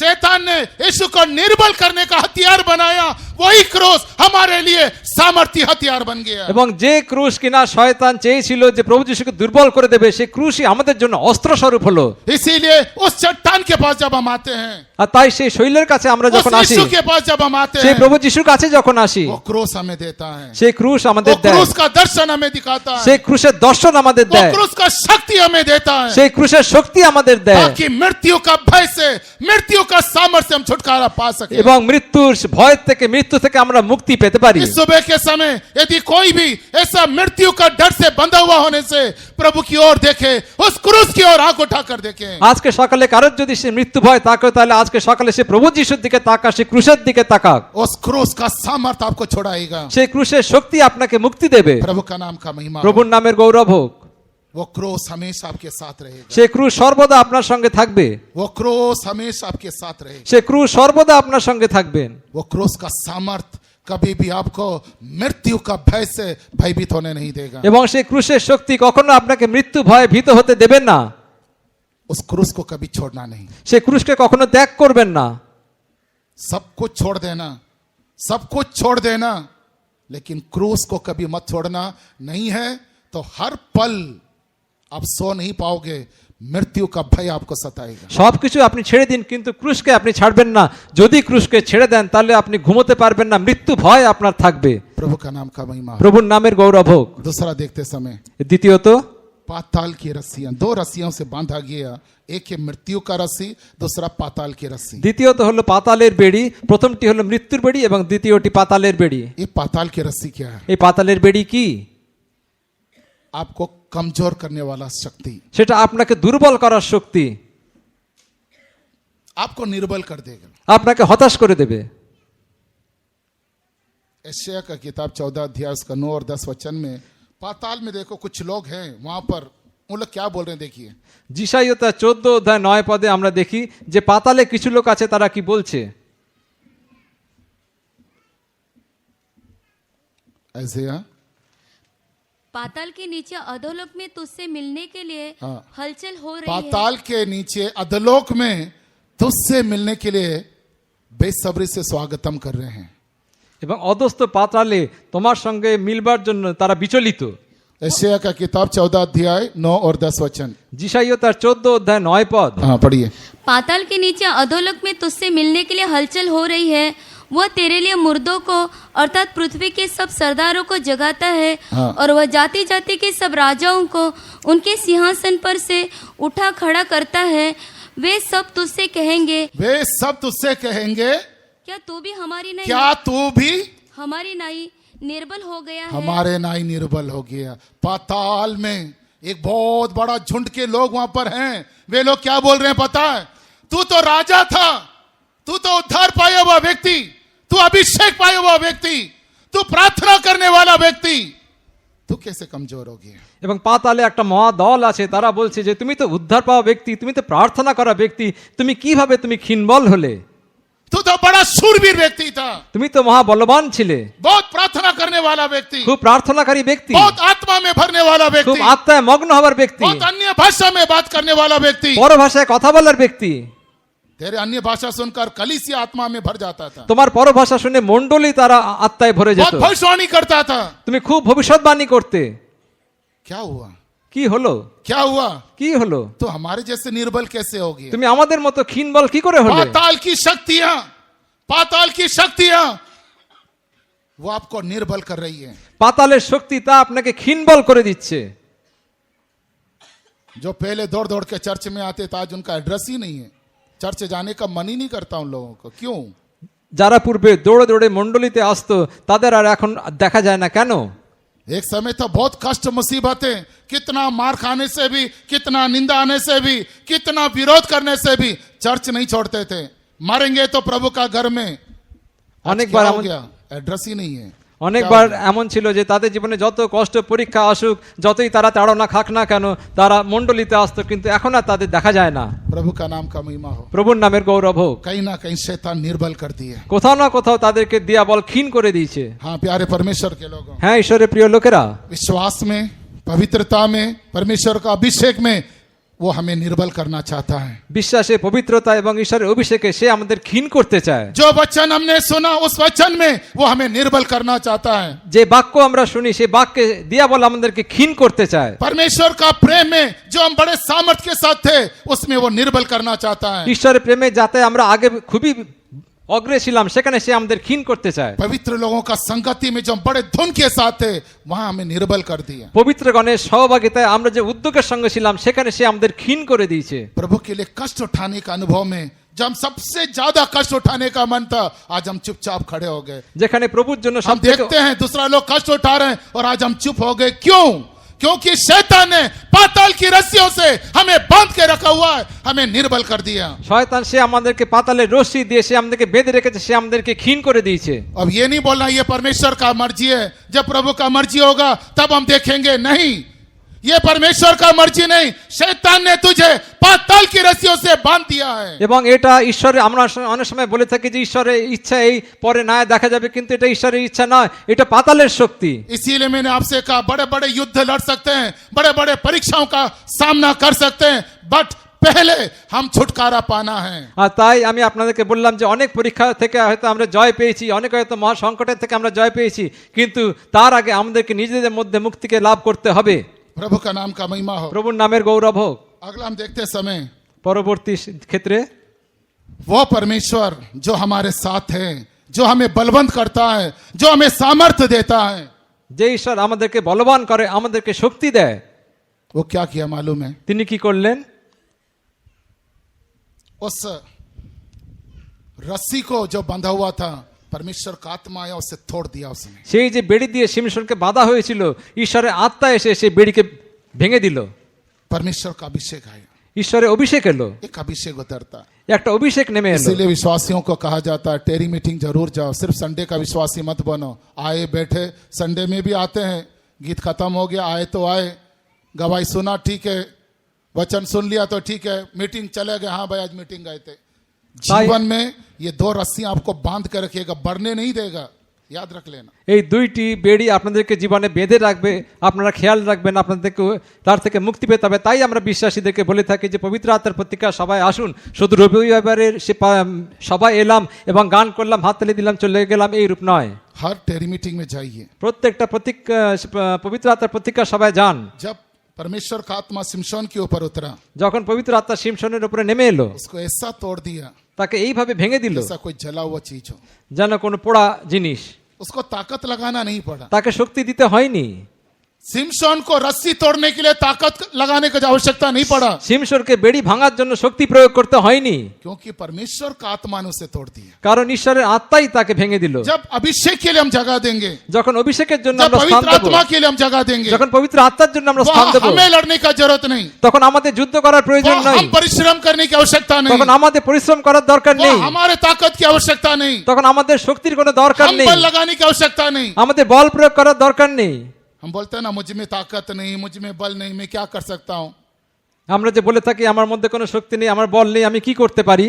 शैतान ने यीशु को निर्बल करने का हथियार बनाया, वही क्रूस हमारे लिए सामर्थ्य हथियार बन गया। এবং যে ক্রুশ কিনা শয়তান চেয়েছিল যে প্রভু যিশুকে দুর্বল করে দেবে সেই ক্রুশই আমাদের জন্য অস্ত্র স্বরূপ হলো। इसीलिए उस चट्टान के पास जब हम आते हैं, আর তাই সেই শৈলের কাছে আমরা उस যখন আসি, यीशु के पास जब हम आते সেই हैं, প্রভু যিশুর কাছে যখন আসি, वो क्रूस हमें देता है, সেই ক্রুশ वो আমাদের দেয়, क्रूस का दर्शन हमें दिखाता है, সেই ক্রুশের দর্শন আমাদের वो দেয়, क्रूस का शक्ति हमें देता है, সেই ক্রুশের শক্তি আমাদের দেয় ताकि मृत्यु का भय से, मृत्यु का सामर्थ्य से हम छुटकारा पा सके। এবং মৃত্যুর ভয় থেকে, মৃত্যু থেকে আমরা মুক্তি পেতে পারি। इस सुबह के समय यदि कोई भी ऐसा मृत्यु का डर से बंधा हुआ होने से प्रभु की ओर देखे, उस क्रूस की ओर आंख उठाकर देखे, আজকে সকালে কারোর যদি সে মৃত্যু ভয় তাকে, তাহলে আজকে সকালে সে প্রভু যিশুর দিকে তাকা, সে ক্রুশের দিকে তাকাক। उस क्रूस का सामर्थ्य आपको छोड़ाएगा। সেই ক্রুশের শক্তি আপনাকে মুক্তি দেবে। प्रभु का नाम का महिमा हो। প্রভুর নামের গৌরব হোক। वो क्रूस हमेशा आपके साथ रहेगा, সেই ক্রুশ সর্বদা আপনার সঙ্গে থাকবে, वो क्रूस हमेशा आपके साथ रहेगा, সেই ক্রুশ সর্বদা আপনার সঙ্গে থাকবেন। वो क्रूस का सामर्थ्य कभी भी आपको मृत्यु का भय से भयभीत होने नहीं देगा। এবং সেই ক্রুশের শক্তি কখনো আপনাকে মৃত্যু ভয়ে ভীত হতে দেবেন না। उस क्रूस को कभी छोड़ना नहीं, সেই ক্রুশকে কখনো ত্যাগ করবেন না। सब कुछ छोड़ देना, सब कुछ छोड़ देना, लेकिन क्रूस को कभी मत छोड़ना। नहीं है तो हर पल आप सो नहीं पाओगे, मृत्यु का भय आपको सताएगा। সবকিছু আপনি ছেড়ে দিন, কিন্তু ক্রুশকে আপনি ছাড়বেন না। যদি ক্রুশকে ছেড়ে দেন তাহলে আপনি ঘুমোতে পারবেন না, মৃত্যু ভয় আপনার থাকবে। प्रभु का नाम का महिमा हो। প্রভুর নামের গৌরব হোক। दूसरा देखते समय দ্বিতীয়ত पाताल की रस्सियां, दो रस्सियों से बांधा गया, एक है मृत्यु का रस्सी, दूसरा पाताल की रस्सी। দ্বিতীয়ত হলো পাতালের বেড়ি। প্রথমটি হলো মৃত্যুর বেড়ি এবং দ্বিতীয়টি পাতালের বেড়ি। ये पाताल की रस्सी क्या है? এই পাতালের বেড়ি কি? आपको कमजोर करने वाला शक्ति, সেটা আপনাকে দুর্বল করার শক্তি, आपको निर्बल कर देगा। আপনাকে হতাশ করে দেবে। यशायाह का किताब 14 अध्याय उसका 9 और 10 वचन में, पाताल में देखो कुछ लोग हैं वहां पर, वो लोग क्या बोल रहे हैं देखिए। যিশাইয়া 14 অধ্যায় 9 পদে আমরা দেখি যে পাতালে কিছু লোক আছে, তারা কি বলছে। ऐसे पाताल के नीचे अधोलोक में तुझसे मिलने के लिए हाँ। हलचल हो रही है। पाताल के नीचे अधोलोक में तुझसे मिलने के लिए बेसब्री से स्वागतम कर रहे हैं। এবং অধস্থ পাতালে তোমার সঙ্গে মিলবার জন্য তারা বিচলিত। यशायाह का किताब 14 अध्याय 9 और 10 वचन। যিশাইয়া 14 অধ্যায় 9 পদ। हाँ पढ़िए। पाताल के नीचे अधोलोक में तुझसे मिलने के लिए हलचल हो रही है, वह तेरे लिए मुर्दों को अर्थात पृथ्वी के सब सरदारों को जगाता है हाँ। और वह जाति जाति के सब राजाओं को उनके सिंहासन पर से उठा खड़ा करता है। वे सब तुझसे कहेंगे, वे सब तुझसे कहेंगे, क्या तू भी हमारी नहीं, क्या तू भी हमारी नहीं निर्बल हो गया है। हमारे नाई निर्बल हो गया। पाताल में एक बहुत बड़ा झुंड के लोग वहां पर हैं। वे लोग क्या बोल रहे हैं पता है? तू तो राजा था, तू तो उद्धार पाया हुआ व्यक्ति, तू अभिषेक पाया हुआ व्यक्ति, तू प्रार्थना करने वाला व्यक्ति, तू कैसे कमजोर हो गया? এবং পাতালে একটা মহা দল আছে, তারা বলছে যে তুমি তো উদ্ধার পাওয়া ব্যক্তি, তুমি তো প্রার্থনা করা ব্যক্তি, তুমি কিভাবে তুমি ক্ষীণবল হলে? तू तो बड़ा शूरवीर व्यक्ति था, তুমি তো মহা বলবান ছিলে, बहुत प्रार्थना करने वाला व्यक्ति, খুব প্রার্থনাকারী ব্যক্তি, बहुत आत्मा में भरने वाला খুব व्यक्ति, আত্মায় মগ্ন হবার ব্যক্তি, बहुत अन्य भाषा में बात करने वाला व्यक्ति। পর ভাষায় কথা বলার ব্যক্তি। तेरे अन्य भाषा सुनकर कलीसिया आत्मा में भर जाता था, তোমার পর ভাষা শুনে মণ্ডলী তারা আত্মায় ভরে যেত, बहुत भविष्यवाणी करता था। তুমি খুব ভবিষ্যৎবাণী করতে। क्या हुआ? কি হলো? क्या हुआ? কি হলো? तो हमारे जैसे निर्बल कैसे होगी? তুমি আমাদের মতো ক্ষীণবল কি করে হলে? पाताल की शक्तियां, पाताल की शक्तियां वो आपको निर्बल कर रही है। পাতালের শক্তি তা আপনাকে ক্ষীণবল করে দিচ্ছে। जो पहले दौड़ दौड़ के चर्च में आते थे, आज उनका एड्रेस ही नहीं है, चर्च जाने का मन ही नहीं करता उन लोगों को। क्यों? যারা পূর্বে দৌড়ে দৌড়ে মণ্ডলীতে আসতো তাদের আর এখন দেখা যায় না, কেন? एक समय था बहुत कष्ट मुसीबतें, कितना मार खाने से भी, कितना निंदा आने से भी, कितना विरोध करने से भी चर्च नहीं छोड़ते थे। मरेंगे तो प्रभु का घर में। आज अनेक बार क्या हो हम- गया? एड्रेस ही नहीं है। অনেকবার এমন ছিল যে তাদের জীবনে যত কষ্ট পরীক্ষা আসুক, যতই তারা তাড়না খাক না কেন, তারা মণ্ডলীতে আসতো, কিন্তু এখন আর তাদের দেখা যায় না। प्रभु का नाम का महिमा हो। প্রভুর নামের গৌরব হোক। कहीं ना कहीं शैतान निर्बल कर दिए। কোথাও না কোথাও তাদেরকে দিয়া বল ক্ষীণ করে দিয়েছে। हाँ प्यारे परमेश्वर के लोगों, হ্যাঁ ঈশ্বরের প্রিয় লোকেরা, विश्वास में, पवित्रता में, परमेश्वर का अभिषेक में वो हमें निर्बल करना चाहता है। বিশ্বাসে, পবিত্রতা এবং ঈশ্বরের অভিষেকে সে আমাদের ক্ষীণ করতে চায়। जो वचन हमने सुना उस वचन में वो हमें निर्बल करना चाहता है। যে বাক্য আমরা শুনি সেই বাক্যে দিয়া বল আমাদেরকে ক্ষীণ করতে চায়। परमेश्वर का प्रेम में जो हम बड़े सामर्थ्य के साथ थे उसमें वो निर्बल करना चाहता है। ঈশ্বরের প্রেমে যাতে আমরা আগে খুবই অগ্রে ছিলাম সেখানে সে আমাদের ক্ষীণ করতে চায়। पवित्र लोगों का संगति में जो हम बड़े धुन के साथ थे वहां हमें निर्बल कर दिया। পবিত্রগণের সহভাগিতায় আমরা যে উদ্যোগের সঙ্গে ছিলাম সেখানে সে আমাদের ক্ষীণ করে দিয়েছে। प्रभु के लिए कष्ट उठाने का अनुभव में जब हम सबसे ज्यादा कष्ट उठाने का मन था, आज हम चुपचाप खड़े हो गए। যেখানে প্রভুর জন্য हम সবথেকে देखते हैं दूसरा लोग कष्ट उठा रहे हैं और आज हम चुप हो गए। क्यों? क्योंकि शैतान ने पाताल की रस्सियों से हमें बांध के रखा हुआ है, हमें निर्बल कर दिया। শয়তান সে আমাদেরকে পাতালের রশ্মি দিয়ে সে আমাদেরকে বেঁধে রেখেছে, সে আমাদেরকে ক্ষীণ করে দিয়েছে। अब ये नहीं बोलना ये परमेश्वर का मर्जी है, जब प्रभु का मर्जी होगा तब हम देखेंगे। नहीं, ये परमेश्वर का मर्जी नहीं, शैतान ने तुझे पाताल की रस्सियों से बांध दिया है। এবং এটা ঈশ্বরের, আমরা অনেক সময় বলে থাকি যে ঈশ্বরের ইচ্ছা এই পরে না দেখা যাবে, কিন্তু এটা ঈশ্বরের ইচ্ছা নয়, এটা পাতালের শক্তি। इसीलिए मैंने आपसे कहा बड़े बड़े युद्ध लड़ सकते हैं, बड़े बड़े परीक्षाओं का सामना कर सकते हैं, बट पहले हम छुटकारा पाना है। আর তাই আমি আপনাদেরকে বললাম যে অনেক পরীক্ষা থেকে হয়তো আমরা জয় পেয়েছি, অনেক হয়তো মহা সংকটের থেকে আমরা জয় পেয়েছি, কিন্তু তার আগে আমাদেরকে নিজেদের মধ্যে মুক্তিকে লাভ করতে হবে। प्रभु का नाम का महिमा हो। প্রভুর নামের গৌরব হোক। अगला हम देखते समय পরবর্তী ক্ষেত্রে वो परमेश्वर जो हमारे साथ है, जो हमें बलवंत करता है, जो हमें सामर्थ्य देता है, যে ঈশ্বর আমাদেরকে বলবান করে, আমাদেরকে শক্তি দেয়, वो क्या किया मालूम है? তিনি কি করলেন? उस रस्सी को जो बंधा हुआ था, परमेश्वर का आत्मा आया उसे तोड़ दिया उसने। সেই যে বেড়ি দিয়ে শিমশনকে বাঁধা হয়েছিল, ঈশ্বরের আত্মা এসে সেই বেড়িকে ভেঙে দিল। परमेश्वर का अभिषेक आया, ঈশ্বরের অভিষেক এলো, एक अभिषेक उतरता। একটা অভিষেক নেমে এলো। इसीलिए विश्वासियों को कहा जाता है टेरी मीटिंग जरूर जाओ, सिर्फ संडे का विश्वासी मत बनो। आए बैठे, संडे में भी आते हैं, गीत खत्म हो गया, आए तो आए, गवाही सुना ठीक है, वचन सुन लिया तो ठीक है, मीटिंग चले गए, हाँ भाई आज मीटिंग गए थे। जीवन में ये दो रस्सियां आपको बांध के रखिएगा, बढ़ने नहीं देगा, याद रख लेना। এই দুইটি বেড়ি আপনাদেরকে জীবনে বেঁধে রাখবে, আপনারা খেয়াল রাখবেন, আপনাদেরকে তার থেকে মুক্তি পেতে হবে। তাই আমরা বিশ্বাসীদেরকে বলে থাকি যে পবিত্র আত্মার প্রতীক্ষা সবাই আসুন। শুধু রবিবারের সবাই এলাম এবং গান করলাম, হাততালি দিলাম, চলে গেলাম, এই রূপ নয়। हर टेरी मीटिंग में जाइए। প্রত্যেকটা পবিত্র আত্মার প্রতীক্ষা সবাই যান। जब परमेश्वर का आत्मा सिमशोन के ऊपर उतरा, যখন পবিত্র আত্মা শিমশনের উপরে নেমে এলো, उसको ऐसा तोड़ दिया তাকে এইভাবে ভেঙে দিল जैसा कोई जला हुआ चीज हो। যেন কোনো পোড়া জিনিস। उसको ताकत लगाना नहीं पड़ा। তাকে শক্তি দিতে হয়নি। सिमसोन को रस्सी तोड़ने के लिए ताकत लगाने की आवश्यकता नहीं पड़ा, শিমশোনকে বেড়ি ভাঙার জন্য শক্তি প্রয়োগ করতে হয়নি, क्योंकि परमेश्वर का आत्मा ने उसे तोड़ दिया। কারণ ঈশ্বরের আত্মাই তাকে ভেঙে দিল। जब अभिषेक के लिए हम जगह देंगे, যখন অভিষেকের জন্য जब আমরা স্থান पवित्र দেব, आत्मा के लिए हम जगह देंगे, যখন পবিত্র আত্মার জন্য আমরা স্থান वहाँ দেব, हमें लड़ने का जरूरत नहीं, তখন আমাদের যুদ্ধ করার প্রয়োজন वहाँ নাই, हम परिश्रम करने की आवश्यकता नहीं, তখন আমাদের পরিশ্রম করার দরকার নেই, वहाँ हमारे ताकत की आवश्यकता नहीं, তখন আমাদের শক্তির কোনো দরকার हम নেই, बल लगाने की आवश्यकता नहीं। আমাদের বল প্রয়োগ করার দরকার নেই। हम बोलते हैं ना, मुझ में ताकत नहीं, मुझ में बल नहीं, मैं क्या कर सकता हूँ। আমরা যে বলে থাকি আমার মধ্যে কোনো শক্তি নেই, আমার বল নেই, আমি কি করতে পারি?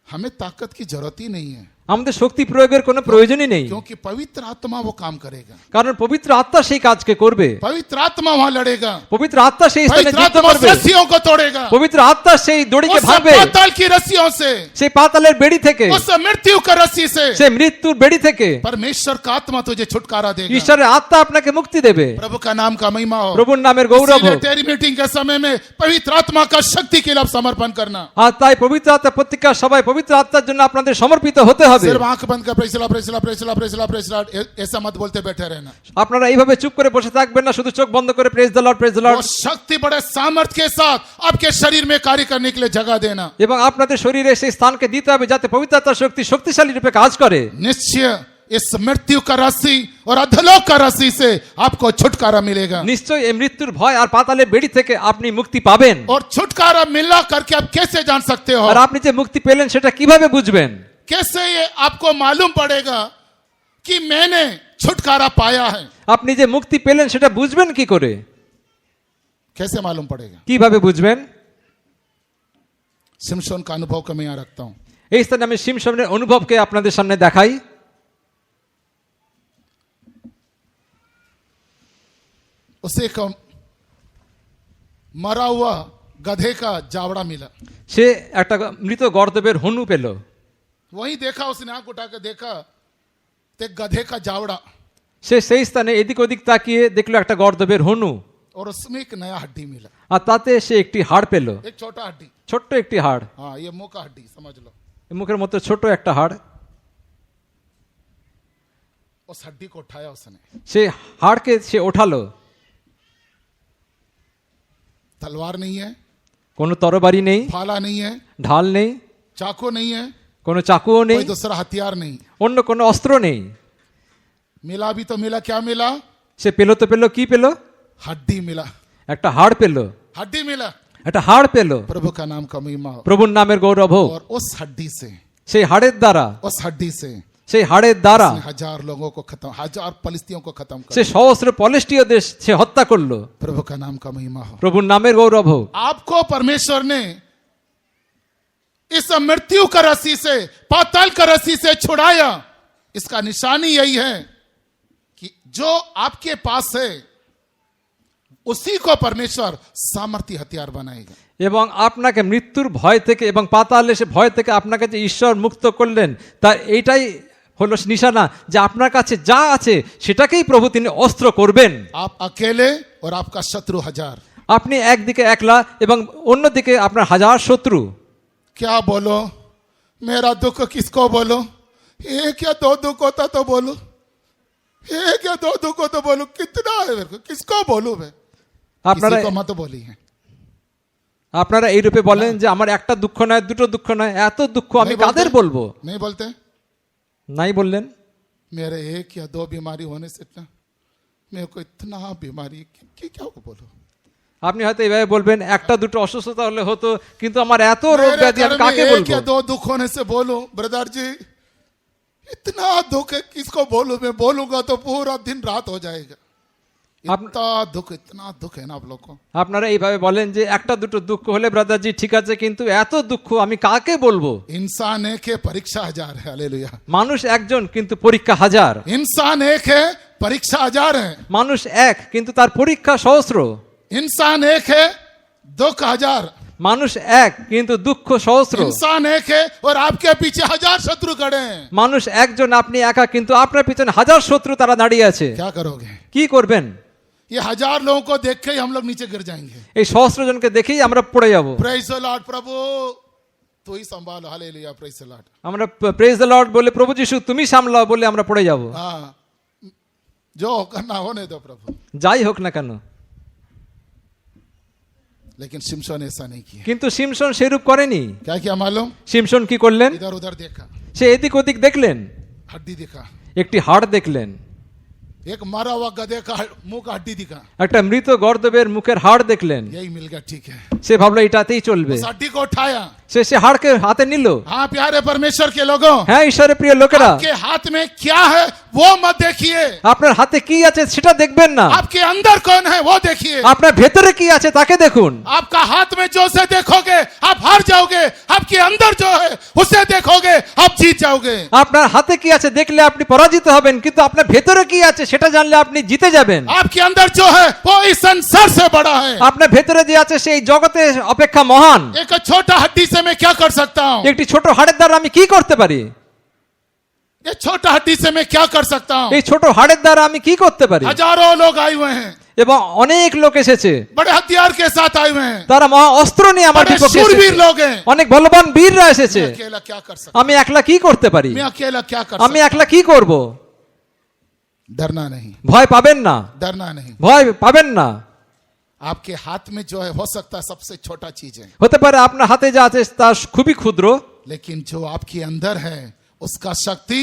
हमें ताकत की जरूरत ही नहीं है, আমাদের শক্তি প্রয়োগের কোনো প্রয়োজনই নেই, क्योंकि पवित्र आत्मा वो काम करेगा। কারণ পবিত্র আত্মা সেই কাজকে করবে। पवित्र आत्मा वहां लड़ेगा, পবিত্র আত্মা সেই স্থানে पवित्र যুদ্ধ आत्मा उस করবে, रस्सियों को तोड़ेगा, পবিত্র আত্মা সেই দড়িকে उस ভাঙবে, पाताल की रस्सियों से, সেই পাতালের বেড়ি থেকে, उस मृत्यु का रस्सी से সেই মৃত্যুর বেড়ি থেকে परमेश्वर का आत्मा तुझे छुटकारा देगा। ঈশ্বরের আত্মা আপনাকে মুক্তি দেবে। प्रभु का नाम का महिमा हो। প্রভুর নামের গৌরব इसीलिए হোক। तेरी मीटिंग के समय में पवित्र आत्मा का शक्ति के लिए आप समर्पण करना। আর তাই পবিত্র আত্মা প্রত্যেকটা সবাই পবিত্র আত্মার জন্য আপনাদের সমর্পিত হতে হবে। सिर्फ आंख बंद कर Priscilla Priscilla Priscilla Priscilla Priscilla ऐसा मत बोलते बैठे रहना। আপনারা এইভাবে চুপ করে বসে থাকবেন না, শুধু চোখ বন্ধ করে praise the Lord, praise the Lord. वो शक्ति बड़े सामर्थ्य के साथ आपके शरीर में कार्य करने के लिए जगह देना। এবং আপনাদের শরীরে সেই স্থানকে দিতে হবে যাতে পবিত্র আত্মার শক্তি শক্তিশালী রূপে কাজ করে। निश्चय इस मृत्यु का रस्सी और अधलोक का रस्सी से आपको छुटकारा मिलेगा। নিশ্চয়ই এই মৃত্যুর ভয় আর পাতালের বেড়ি থেকে আপনি মুক্তি পাবেন। और छुटकारा मिला करके आप कैसे जान सकते हो? আর আপনি যে মুক্তি পেলেন সেটা কিভাবে বুঝবেন? कैसे ये आपको मालूम पड़ेगा कि मैंने छुटकारा पाया है? আপনি যে মুক্তি পেলেন সেটা বুঝবেন কি করে? कैसे मालूम पड़ेगा? কিভাবে বুঝবেন? सिमसोन का अनुभव को मैं यहाँ रखता हूँ। এই স্থানে আমি শিমশনের অনুভবকে আপনাদের সামনে দেখাই। उसे एक मरा हुआ गधे का जावड़ा मिला। সে একটা মৃত গর্দবের হনু পেল। वहीं देखा, उसने आंख उठा के देखा तो एक गधे का जावड़ा সে সেই স্থানে এদিক ওদিক তাকিয়ে দেখলো একটা গর্দবের হনু, और उसमें एक नया हड्डी मिला, আর তাতে সে একটি হাড় পেল, एक छोटा हड्डी। ছোট্ট একটি হাড়, हाँ, ये मुंह का हड्डी समझ लो। মুখের মতো ছোট একটা হাড়। उस हड्डी को उठाया उसने, সে হাড়কে সে ওঠালো। तलवार नहीं है, কোনো তরবারি নেই, फाला नहीं है, ঢাল নেই, चाकू नहीं है, কোনো চাকুও নেই, कोई दूसरा हथियार नहीं। অন্য কোনো অস্ত্র নেই। मिला भी तो मिला, क्या मिला? সে পেল তো পেল, কি পেল? हड्डी मिला, একটা হাড় পেল, हड्डी मिला। একটা হাড় পেল। प्रभु का नाम का महिमा हो। প্রভুর নামের গৌরব হোক। और उस हड्डी से, সেই হাড়ের দ্বারা, उस हड्डी से সেই হাড়ের দ্বারা उसने 1000 लोगों को खत्म, 1000 फलिस्तियों को खत्म कर। সে সহস্র পলেষ্টীয় দেশ সে হত্যা করলো। प्रभु का नाम का महिमा हो। প্রভুর নামের গৌরব হোক। आपको परमेश्वर ने इस मृत्यु का रस्सी से, पाताल का रस्सी से छुड़ाया। इसका निशानी यही है कि जो आपके पास है उसी को परमेश्वर सामर्थ्य हथियार बनाएगा। এবং আপনাকে মৃত্যুর ভয় থেকে এবং পাতালে সে ভয় থেকে আপনাকে যে ঈশ্বর মুক্ত করলেন, তার এইটাই হলো নিশানা যে আপনার কাছে যা আছে সেটাকেই প্রভু তিনি অস্ত্র করবেন। आप अकेले और आपका शत्रु 1000। আপনি একদিকে একলা এবং অন্যদিকে আপনার হাজার শত্রু। क्या बोलो? मेरा दुख किसको बोलो? एक या दो दुख होता तो बोलो, एक या दो दुख हो तो बोलो। कितना है मेरे को, किसको बोलूं मैं? আপনারা किसी को मत बोली है। আপনারা এই রূপে বলেন যে আমার একটা দুঃখ নয়, দুটো দুঃখ নয়, এত দুঃখ আমি नहीं কাদের बोलते? বলবো? नहीं बोलते? নাই বললেন। मेरे एक या दो बीमारी होने से इतना, मेरे को इतना बीमारी कि क्या को बोलो? আপনি হয়তো এইভাবে বলবেন একটা দুটো অসুস্থতা হলে হতো, কিন্তু আমার এত রোগ मेरे ব্যাধি घर আমি में কাকে एक বলবো? या दो दुख होने से बोलो, ब्रदर जी इतना दुख है, किसको बोलूं? मैं बोलूंगा तो पूरा दिन रात हो जाएगा। इतना दुख है ना आप लोग को। আপনারা এইভাবে বলেন যে একটা দুটো দুঃখ হলে ব্রাদারজি ঠিক আছে, কিন্তু এত দুঃখ আমি কাকে বলবো? इंसान एक है, परीक्षा 1000 है। हालेलुया। মানুষ একজন কিন্তু পরীক্ষা হাজার। इंसान एक है, परीक्षा 1000 है। মানুষ এক কিন্তু তার পরীক্ষা সহস্র। इंसान एक है, दुख 1000। মানুষ এক কিন্তু দুঃখ সহস্র। इंसान एक है और आपके पीछे 1000 शत्रु खड़े हैं। মানুষ একজন, আপনি একা, কিন্তু আপনার পিছনে হাজার শত্রু তারা দাঁড়িয়ে আছে। क्या करोगे? কি করবেন? ये 1000 लोगों को देख के ही हम लोग नीचे गिर जाएंगे। এই সহস্র জনকে দেখেই আমরা পড়ে যাব। Praise the Lord. प्रभु तू ही संभाल, हालेलुया, प्रेज द लॉर्ड। আমরা প্রেজ দ্য লর্ড বলে প্রভু যিশু তুমি সামলাও বলে আমরা পড়ে যাব। हाँ, जो करना होने दो प्रभु। যাই হোক না কেন, लेकिन शिमशोन ऐसा नहीं किया। কিন্তু শিমশন সেরূপ করেনি। क्या किया मालूम? শিমশন কি করলেন? इधर उधर देखा, সে এদিক ওদিক দেখলেন, हड्डी दिखा, একটি হাড় দেখলেন, एक मारा हुआ गधे का मुंह का हड्डी दिखा, একটা মৃত গর্দবের মুখের হাড় দেখলেন। यही मिल गया, ठीक है। সে ভাবলো এটাতেই চলবে। उस हड्डी को उठाया। সে হাড়কে হাতে নিল। हाँ प्यारे परमेश्वर के लोगों, হ্যাঁ ঈশ্বরের প্রিয় লোকেরা, आपके हाथ में क्या है वो मत देखिए, আপনার হাতে কি আছে সেটা দেখবেন না, आपके अंदर कौन है वो देखिए। আপনার ভেতরে কি আছে তাকে দেখুন। आपका हाथ में जो से देखोगे आप हार जाओगे, आपके अंदर जो है उसे देखोगे आप जीत जाओगे। আপনার হাতে কি আছে দেখলে আপনি পরাজিত হবেন, কিন্তু আপনার ভেতরে কি আছে সেটা জানলে আপনি জিতে যাবেন। आपके अंदर जो है वो इस संसार से बड़ा है। আপনার ভেতরে যে আছে সেই জগতে অপেক্ষা মহান। एक छोटा हड्डी से मैं क्या कर सकता हूँ? একটি ছোট হাড়ের দ্বারা আমি কি করতে পারি? ये छोटा हड्डी से मैं क्या कर सकता हूँ? এই ছোট হাড়ের দ্বারা আমি কি করতে পারি? हजारों लोग आए हुए हैं, এবং অনেক লোক এসেছে, बड़े हथियार के साथ आए हुए हैं, তারা মহা অস্ত্র নিয়ে আমার बड़े বিপক্ষে शूरवीर এসেছে। लोग हैं। অনেক বলবান বীররা এসেছে। मैं अकेला क्या कर सकता আমি একলা কি করতে পারি? हूँ? मैं अकेला क्या कर আমি सकता একলা কি করব? हूँ? डरना नहीं, ভয় পাবেন না, डरना नहीं। ভয় পাবেন না। आपके हाथ में जो है हो सकता है सबसे छोटा चीज है, হতে পারে আপনার হাতে যা আছে তা খুবই ক্ষুদ্র, लेकिन जो आपके अंदर है उसका शक्ति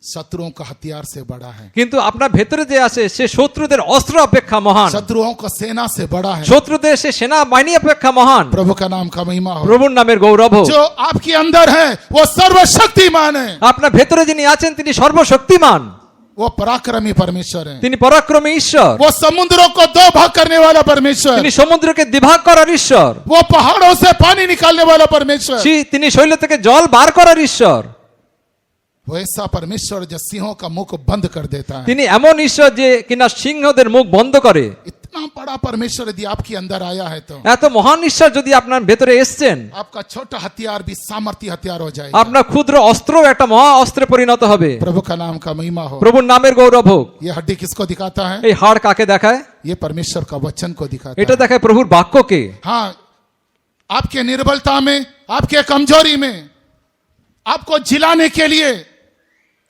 शत्रुओं का हथियार से बड़ा है, কিন্তু আপনার ভেতরে যে আছে সে শত্রুদের অস্ত্র অপেক্ষা মহান। शत्रुओं का सेना से बड़ा है। শত্রুদের সে সেনা বাহিনী অপেক্ষা মহান। प्रभु का नाम का महिमा हो। প্রভুর নামের গৌরব হোক। जो आपके अंदर है वो सर्वशक्तिमान है, আপনার ভেতরে যিনি আছেন তিনি সর্বশক্তিমান, वो पराक्रमी परमेश्वर है, তিনি পরাক্রমী ঈশ্বর, वो समुद्रों को दो भाग करने वाला परमेश्वर, তিনি সমুদ্রকে দ্বিভাগ করার ঈশ্বর, वो पहाड़ों से पानी निकालने वाला परमेश्वर, তিনি শৈল থেকে জল বার করার ঈশ্বর। वो ऐसा परमेश्वर जो सिंहों का मुख बंद कर देता है। তিনি এমন ঈশ্বর যে কিনা সিংহদের মুখ বন্ধ করে। इतना बड़ा परमेश्वर यदि आपके अंदर आया है तो এত মহান ঈশ্বর যদি আপনার ভেতরে এসেছেন, आपका छोटा हथियार भी सामर्थ्य हथियार हो जाएगा। আপনার ক্ষুদ্র অস্ত্র একটা মহা অস্ত্রে পরিণত হবে। प्रभु का नाम का महिमा हो। প্রভুর নামের গৌরব হোক। ये हड्डी किसको दिखाता है? এই হাড় কাকে দেখায়? ये परमेश्वर का वचन को दिखाता এটা है। দেখায় প্রভুর বাক্যকে। हाँ, आपके निर्बलता में, आपके कमजोरी में आपको जिलाने के लिए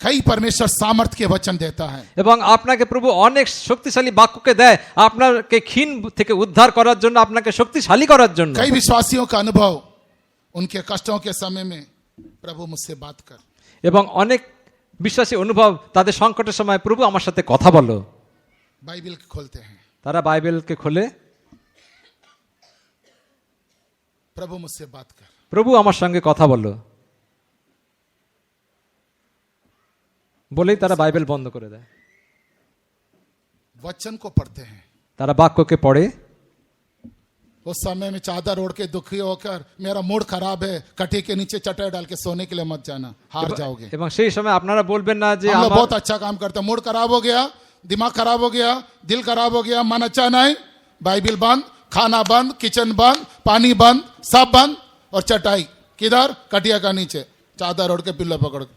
कई परमेश्वर सामर्थ्य के वचन देता है। এবং আপনাকে প্রভু অনেক শক্তিশালী বাক্যকে দেয় আপনাকে ক্ষীণ থেকে উদ্ধার করার জন্য, আপনাকে শক্তিশালী করার জন্য। कई विश्वासियों का अनुभव, उनके कष्टों के समय में प्रभु मुझसे बात कर। এবং অনেক বিশ্বাসী অনুভব তাদের সংকটের সময় প্রভু আমার সাথে কথা বলো। बाइबल खोलते हैं, তারা বাইবেলকে খোলে, प्रभु मुझसे बात कर। প্রভু আমার সঙ্গে কথা বলো বলেই তারা বাইবেল বন্ধ করে দেয়। वचन को पढ़ते हैं। তারা বাক্যকে পড়ে। उस समय में चादर ओढ़ के दुखी होकर मेरा मूड खराब है, कटी के नीचे चटाई डाल के सोने के लिए मत जाना, हार जाओगे। এবং সেই সময় আপনারা বলবেন না যে हम लोग আমার बहुत अच्छा काम करते हैं, मूड खराब हो गया, दिमाग खराब हो गया, दिल खराब हो गया, मन अच्छा नहीं, बाइबल बंद, खाना बंद, किचन बंद, पानी बंद, सब बंद, और चटाई किधर? कटिया का नीचे, चादर ओढ़ के पिल्लो पकड़ के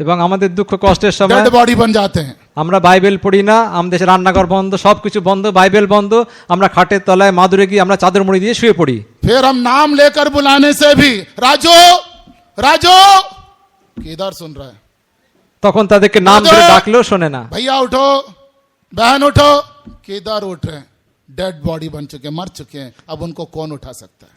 এবং আমাদের দুঃখ কষ্টের সময় डेड बॉडी बन जाते हैं। আমরা বাইবেল পড়ি না, আমাদের রান্নাঘর বন্ধ, সবকিছু বন্ধ, বাইবেল বন্ধ, আমরা খাটের তলায় মাদুরে গিয়ে আমরা চাদর মুড়ি দিয়ে শুয়ে পড়ি। फिर हम नाम लेकर बुलाने से भी राजू राजू किधर सुन रहा है? তখন তাদেরকে নাম ধরে ডাকলেও শোনে না। भैया उठो, बहन उठो, किधर उठ रहे हैं? डेड बॉडी बन चुके हैं, मर चुके हैं, अब उनको कौन उठा सकता है?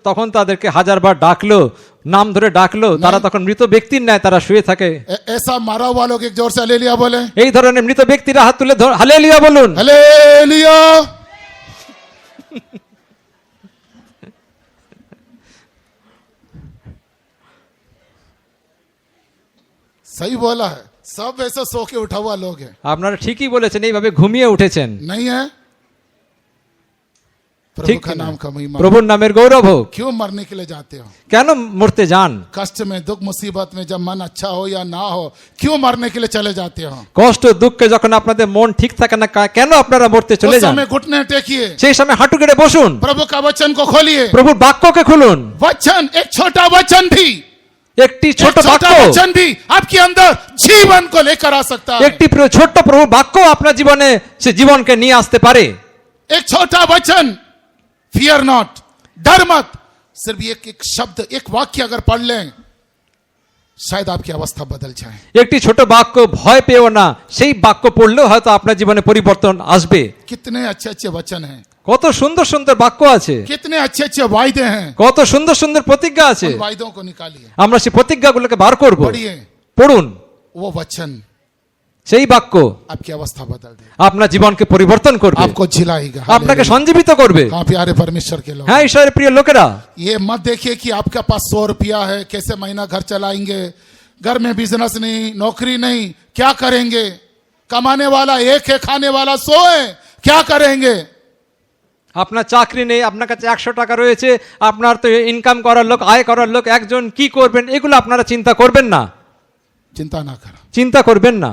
তখন তাদেরকে হাজারবার ডাকলো, নাম ধরে ডাকলো, তারা তখন মৃত ব্যক্তির ন্যায় তারা শুয়ে থাকে। ऐसा मारा हुआ लोग एक जोर से हालेलुया बोले। এই ধরনের মৃত ব্যক্তিরা হাত তুলে হালেলুয়া বলুন। हालेलुया। सही बोला है, सब ऐसे सो के उठा हुआ लोग हैं, আপনারা ঠিকই বলেছেন, এইভাবে ঘুমিয়ে উঠেছেন। नहीं है? प्रभु ঠিক का না? नाम का महिमा। প্রভুর নামের গৌরব হোক। क्यों मरने के लिए जाते हो? কেন মরতে যান? कष्ट में, दुख मुसीबत में, जब मन अच्छा हो या ना हो, क्यों मरने के लिए चले जाते हो? কষ্ট দুঃখে যখন আপনাদের মন ঠিক থাকে না, কেন আপনারা মরতে চলে उस যান? समय घुटने टेकिए, সেই সময় হাঁটু গেড়ে বসুন, प्रभु का वचन को खोलिए। প্রভুর বাক্যকে খুলুন। वचन, एक छोटा वचन भी, একটি एक ছোট छोटा বাক্য, वचन भी आपके अंदर जीवन को लेकर आ सकता है। একটি ছোট্ট প্রভুর বাক্য আপনার জীবনে সে জীবনকে নিয়ে আসতে পারে। एक छोटा वचन, फियर नॉट, डर मत, सिर्फ एक शब्द, एक वाक्य अगर पढ़ लें, शायद आपकी अवस्था बदल जाए। একটি ছোট বাক্য, ভয় পেও না, সেই বাক্য পড়লেও হয়তো আপনার জীবনে পরিবর্তন আসবে। कितने अच्छे अच्छे वचन हैं, কত সুন্দর সুন্দর বাক্য আছে, कितने अच्छे अच्छे वायदे हैं। কত সুন্দর সুন্দর প্রতিজ্ঞা আছে। उन वायदों को निकालिए, আমরা সেই প্রতিজ্ঞাগুলোকে বার করব। पढ़िए, পড়ুন वो वचन সেই বাক্য आपकी अवस्था बदल दे, আপনার জীবনকে পরিবর্তন করবে, आपको झिलाएगा। আপনাকে हालेलुया। সঞ্জীবিত করবে। हाँ प्यारे परमेश्वर के लोग, হ্যাঁ ঈশ্বরের প্রিয় লোকেরা, ये मत देखिए कि आपके पास 100 रुपया है, कैसे महीना घर चलाएंगे, घर में बिजनेस नहीं, नौकरी नहीं, क्या करेंगे, कमाने वाला एक है, खाने वाला 100 है, क्या करेंगे। আপনার চাকরি নেই, আপনার কাছে 100 টাকা রয়েছে, আপনার তো ইনকাম করার লোক, আয় করার লোক একজন, কি করবেন এগুলো আপনারা চিন্তা করবেন না, चिंता ना करो। চিন্তা করবেন না।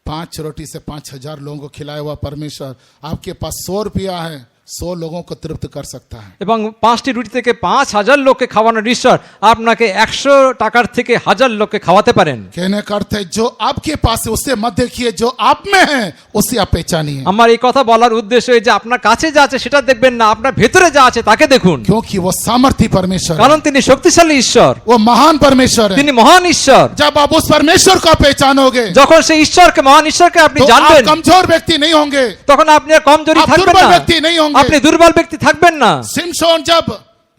5 रोटी से 5,000 लोगों को खिलाया हुआ परमेश्वर आपके पास 100 रुपया है, 100 लोगों को तृप्त कर सकता है। এবং 5টি রুটি থেকে 5,000 লোককে খাওয়ানোর ঈশ্বর আপনাকে 100 টাকার থেকে 1000 লোককে খাওয়াতে পারেন। कहने का अर्थ है जो आपके पास है उसे मत देखिए, जो आप में है उसे आप पहचानिए, আমার এই কথা বলার उद्देश्य এই যে আপনার কাছে যা আছে সেটা দেখবেন না, আপনার ভেতরে যা আছে তাকে দেখুন। क्योंकि वो सामर्थी परमेश्वर है, কারণ তিনি শক্তিশালী ঈশ্বর, वो महान परमेश्वर है। তিনি মহান ঈশ্বর। जब आप उस परमेश्वर को पहचानोगे যখন সেই ঈশ্বরকে, মহান ঈশ্বরকে আপনি तो आप জানবেন, कमजोर व्यक्ति नहीं होंगे, তখন আপনি আর কমজোরি आप থাকবেন दुर्बल না, व्यक्ति नहीं होंगे। আপনি দুর্বল ব্যক্তি থাকবেন না। सिमशोन जब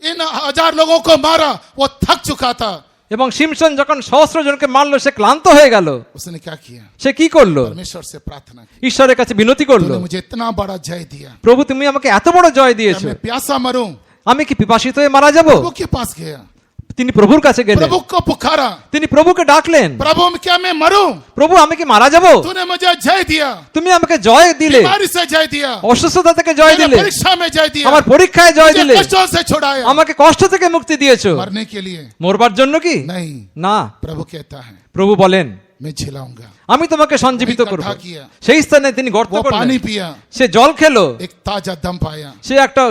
इन 1000 लोगों को मारा वो थक चुका था, এবং শিমশন যখন সহস্র জনকে মারলো সে ক্লান্ত হয়ে গেল। उसने क्या किया, সে কি করলো? परमेश्वर से प्रार्थना की, ঈশ্বরের কাছে বিনতি করলো, तूने मुझे इतना बड़ा जय दिया, প্রভু তুমি আমাকে এত বড় জয় क्या দিয়েছো, मैं प्यासा मरूं। আমি কি পিপাসিত হয়ে মারা যাব? प्रभु के पास गया, তিনি প্রভুর কাছে গেলেন, प्रभु को पुकारा, তিনি প্রভুকে ডাকলেন, प्रभु क्या मैं मरूं, প্রভু আমি কি মারা যাব? तूने मुझे जय दिया, তুমি আমাকে জয় দিলে, बीमारी से जय दिया, অসুস্থতা থেকে জয় मेरे দিলে, परीक्षा में जय दिया, আমার পরীক্ষায় জয় मुझे দিলে, कष्टों से छुड़ाया। আমাকে কষ্ট থেকে মুক্তি দিয়েছো। मरने के लिए মরবার জন্য কি? नहीं, না, प्रभु कहता है প্রভু বলেন मैं झिलाऊंगा। আমি তোমাকে সঞ্জীবিত वही করব। गड्ढा किया, সেই স্থানে তিনি গর্ত वो করলেন, पानी पिया, সে জল খেলো, एक ताजा दम पाया, সে একটা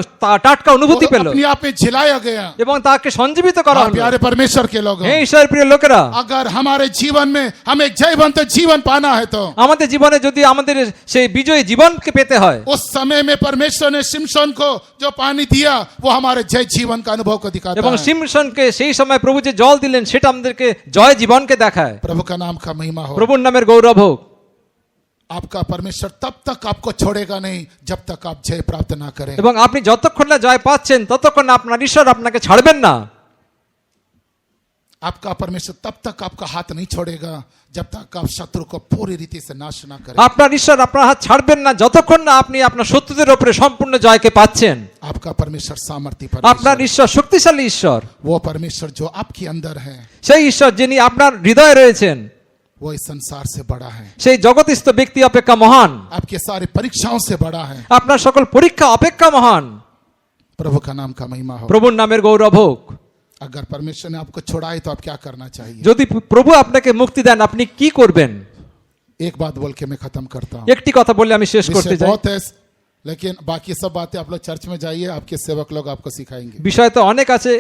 টাটকা वो অনুভূতি পেল अपने आप में झिलाया गया। এবং তাকে সঞ্জীবিত করা हाँ, হলো। प्यारे परमेश्वर के लोग, হে ঈশ্বরের প্রিয় লোকেরা, अगर हमारे जीवन में हमें जयवंत जीवन पाना है तो আমাদের জীবনে যদি আমাদের সেই বিজয়ী জীবনকে পেতে হয়, उस समय में परमेश्वर ने शिमशोन को जो पानी दिया वो हमारे जय जीवन का अनुभव को दिखाता এবং है। শিমশনকে সেই সময় প্রভু যে জল দিলেন সেটা আমাদেরকে জয় জীবনকে দেখায়। प्रभु का नाम का महिमा हो। প্রভুর নামের গৌরব হোক। आपका परमेश्वर तब तक आपको छोड़ेगा नहीं जब तक आप जय प्राप्त ना करें। এবং আপনি যতক্ষণ না জয় পাচ্ছেন ততক্ষণ আপনার ঈশ্বর আপনাকে ছাড়বেন না। आपका परमेश्वर तब तक आपका हाथ नहीं छोड़ेगा जब तक आप शत्रु को पूरी रीति से नाश ना करें। আপনার ঈশ্বর আপনার হাত ছাড়বেন না যতক্ষণ না আপনি আপনার শত্রুদের উপরে সম্পূর্ণ জয়কে পাচ্ছেন। आपका परमेश्वर सामर्थी আপনার परमेश्वर, ঈশ্বর শক্তিশালী ঈশ্বর, वो परमेश्वर जो आपके अंदर है সেই ঈশ্বর যিনি আপনার হৃদয়ে রয়েছেন, वो इस संसार से बड़ा है, সেই জগতস্থ ব্যক্তি অপেক্ষা মহান, आपके सारी परीक्षाओं से बड़ा है। আপনার সকল পরীক্ষা অপেক্ষা মহান। प्रभु का नाम का महिमा हो। প্রভুর নামের গৌরব হোক। अगर परमेश्वर ने आपको छुड़ाए तो आप क्या करना चाहिए? যদি প্রভু আপনাকে মুক্তি দেন আপনি কি করবেন? एक बात बोल के मैं खत्म करता हूँ। একটি কথা বলে আমি শেষ করতে विषय চাই। बहुत है लेकिन बाकी सब बातें आप लोग चर्च में जाइए, आपके सेवक लोग आपको सिखाएंगे। বিষয় তো অনেক আছে,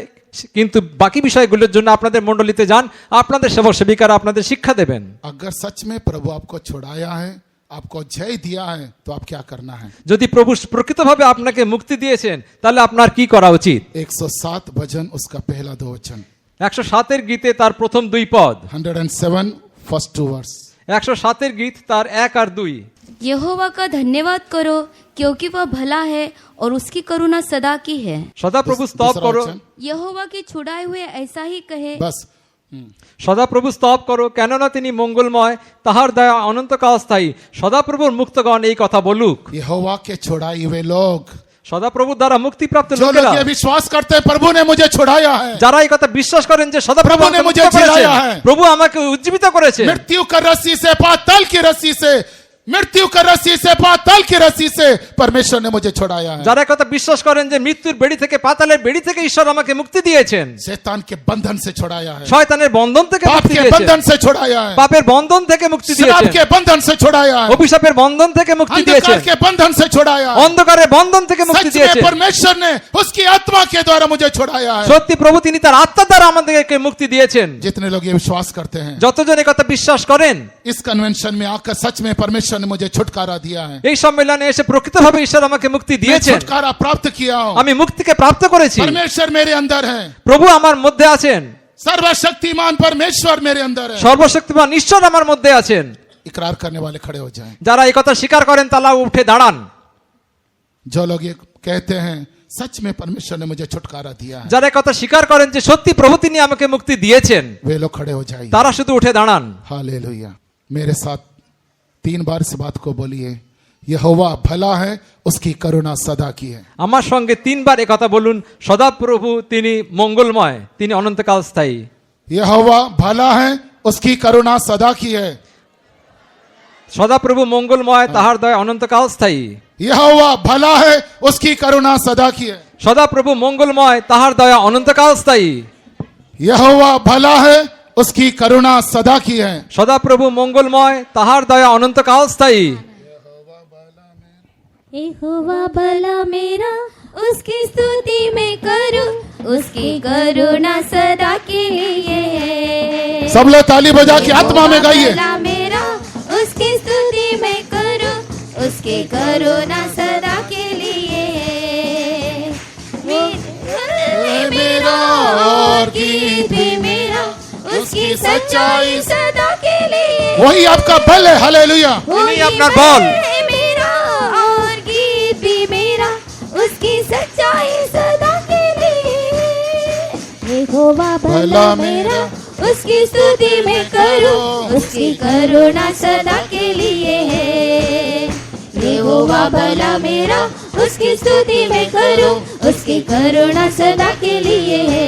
কিন্তু বাকি বিষয়গুলোর জন্য আপনাদের মণ্ডলীতে যান, আপনাদের সেবক সেবিকারা আপনাদের শিক্ষা দেবেন। अगर सच में प्रभु आपको छुड़ाया है, आपको जय दिया है, तो आप क्या करना है? যদি প্রভু প্রকৃতভাবে আপনাকে মুক্তি দিয়েছেন তাহলে আপনার কি করা উচিত? 107 भजन उसका पहला 2 वचन, 107 গীতে তার প্রথম 2 পদ, 107 फर्स्ट 2 वर्स। 107 গীত তার 1 আর 2। यहोवा का धन्यवाद करो क्योंकि वह भला है और उसकी करुणा सदा की है। সদাপ্রভু স্তব दूसरा করো, वचन, यहोवा के छुड़ाए हुए ऐसा ही कहे, बस সদাপ্রভু স্তব করো, কেননা তিনি মঙ্গলময়, তাহার দয়া অনন্তকাল স্থায়ী। সদাপ্রভুর মুক্তগণ এই কথা বলুক। यहोवा के छुड़ाए हुए लोग, সদাপ্রভুর দ্বারা মুক্তিপ্রাপ্ত जो लोग লোকেরা, ये विश्वास करते हैं प्रभु ने मुझे छुड़ाया है, যারা এই কথা বিশ্বাস করেন যে সদাপ্রভু প্রভু ने আমাকে मुझे মুক্ত করেছেন, जिलाया है। প্রভু আমাকে উজ্জীবিত করেছেন, मृत्यु का रस्सी से, पाताल की रस्सी से, मृत्यु का रस्सी से, पाताल की रस्सी से परमेश्वर ने मुझे छुड़ाया है। যারা এই কথা বিশ্বাস করেন যে মৃত্যুর বেড়ি থেকে, পাতালের বেড়ি থেকে ঈশ্বর আমাকে মুক্তি দিয়েছেন, शैतान के बंधन से छुड़ाया है, শয়তানের বন্ধন থেকে पाप মুক্তি के দিয়েছেন, बंधन से छुड़ाया है, পাপের বন্ধন থেকে মুক্তি श्राप দিয়েছেন, के बंधन से छुड़ाया है, অভিশাপের বন্ধন থেকে মুক্তি अंधकार দিয়েছেন, के बंधन से छुड़ाया है। অন্ধকারের বন্ধন থেকে মুক্তি सच में দিয়েছেন। परमेश्वर ने उसकी आत्मा के द्वारा मुझे छुड़ाया है। সত্যি প্রভু তিনি তার আত্মার দ্বারা আমাদেরকে মুক্তি দিয়েছেন। जितने लोग ये विश्वास करते हैं, যতজন এই কথা বিশ্বাস করেন, इस कन्वेंशन में आकर सच में परमेश्वर परमेश्वर ने मुझे छुटकारा दिया है, এই সম্মেলনে এসে প্রকৃতভাবে ঈশ্বর আমাকে মুক্তি मैं দিয়েছেন, छुटकारा प्राप्त किया हूं। আমি মুক্তিকে প্রাপ্ত করেছি। परमेश्वर मेरे अंदर है, প্রভু আমার মধ্যে আছেন, सर्वशक्तिमान परमेश्वर मेरे अंदर है। সর্বশক্তিমান ঈশ্বর আমার মধ্যে আছেন। इकरार करने वाले खड़े हो जाएं। যারা এই কথা স্বীকার করেন তারা উঠে দাঁড়ান। जो लोग ये कहते हैं सच में परमेश्वर ने मुझे छुटकारा दिया है, যারা এই কথা স্বীকার করেন যে সত্যি প্রভু তিনি আমাকে মুক্তি দিয়েছেন, वे लोग खड़े हो जाइए। তারা শুধু উঠে দাঁড়ান। हालेलुया। मेरे साथ 3 बार इस बात को बोलिए, यहोवा भला है, उसकी करुणा सदा की है। আমার সঙ্গে 3 বার এই কথা বলুন, সদাপ্রভু তিনি মঙ্গলময়, তিনি অনন্তকাল স্থায়ী। यहोवा भला है, उसकी करुणा सदा की है। সদাপ্রভু মঙ্গলময়, তাহার দয়া অনন্তকাল স্থায়ী। यहोवा भला है, उसकी करुणा सदा की है। সদাপ্রভু মঙ্গলময়, তাহার দয়া অনন্তকাল স্থায়ী। यहोवा भला है, उसकी करुणा सदा की है। সদাপ্রভু মঙ্গলময়, তাহার দয়া অনন্তকাল স্থায়ী। यहोवा भला मेरा, उसकी स्तुति मैं करूं, उसकी करुणा सदा के लिए है। सब लोग ताली बजा के आत्मा में गाइए। भला मेरा, उसकी स्तुति मैं करूं, उसकी करुणा सदा के लिए है। मेरा और गीत भी मेरा, उसकी सच्चाई सदा के लिए। वही आपका बल है। हालेलुया। তিনি আপনার বল। मेरा और गीत भी मेरा, उसकी सच्चाई सदा के लिए। यहोवा भला मेरा, उसकी स्तुति मैं करूं, उसकी करुणा सदा के लिए है। यहोवा भला मेरा, उसकी स्तुति मैं करूं, उसकी करुणा सदा के लिए है।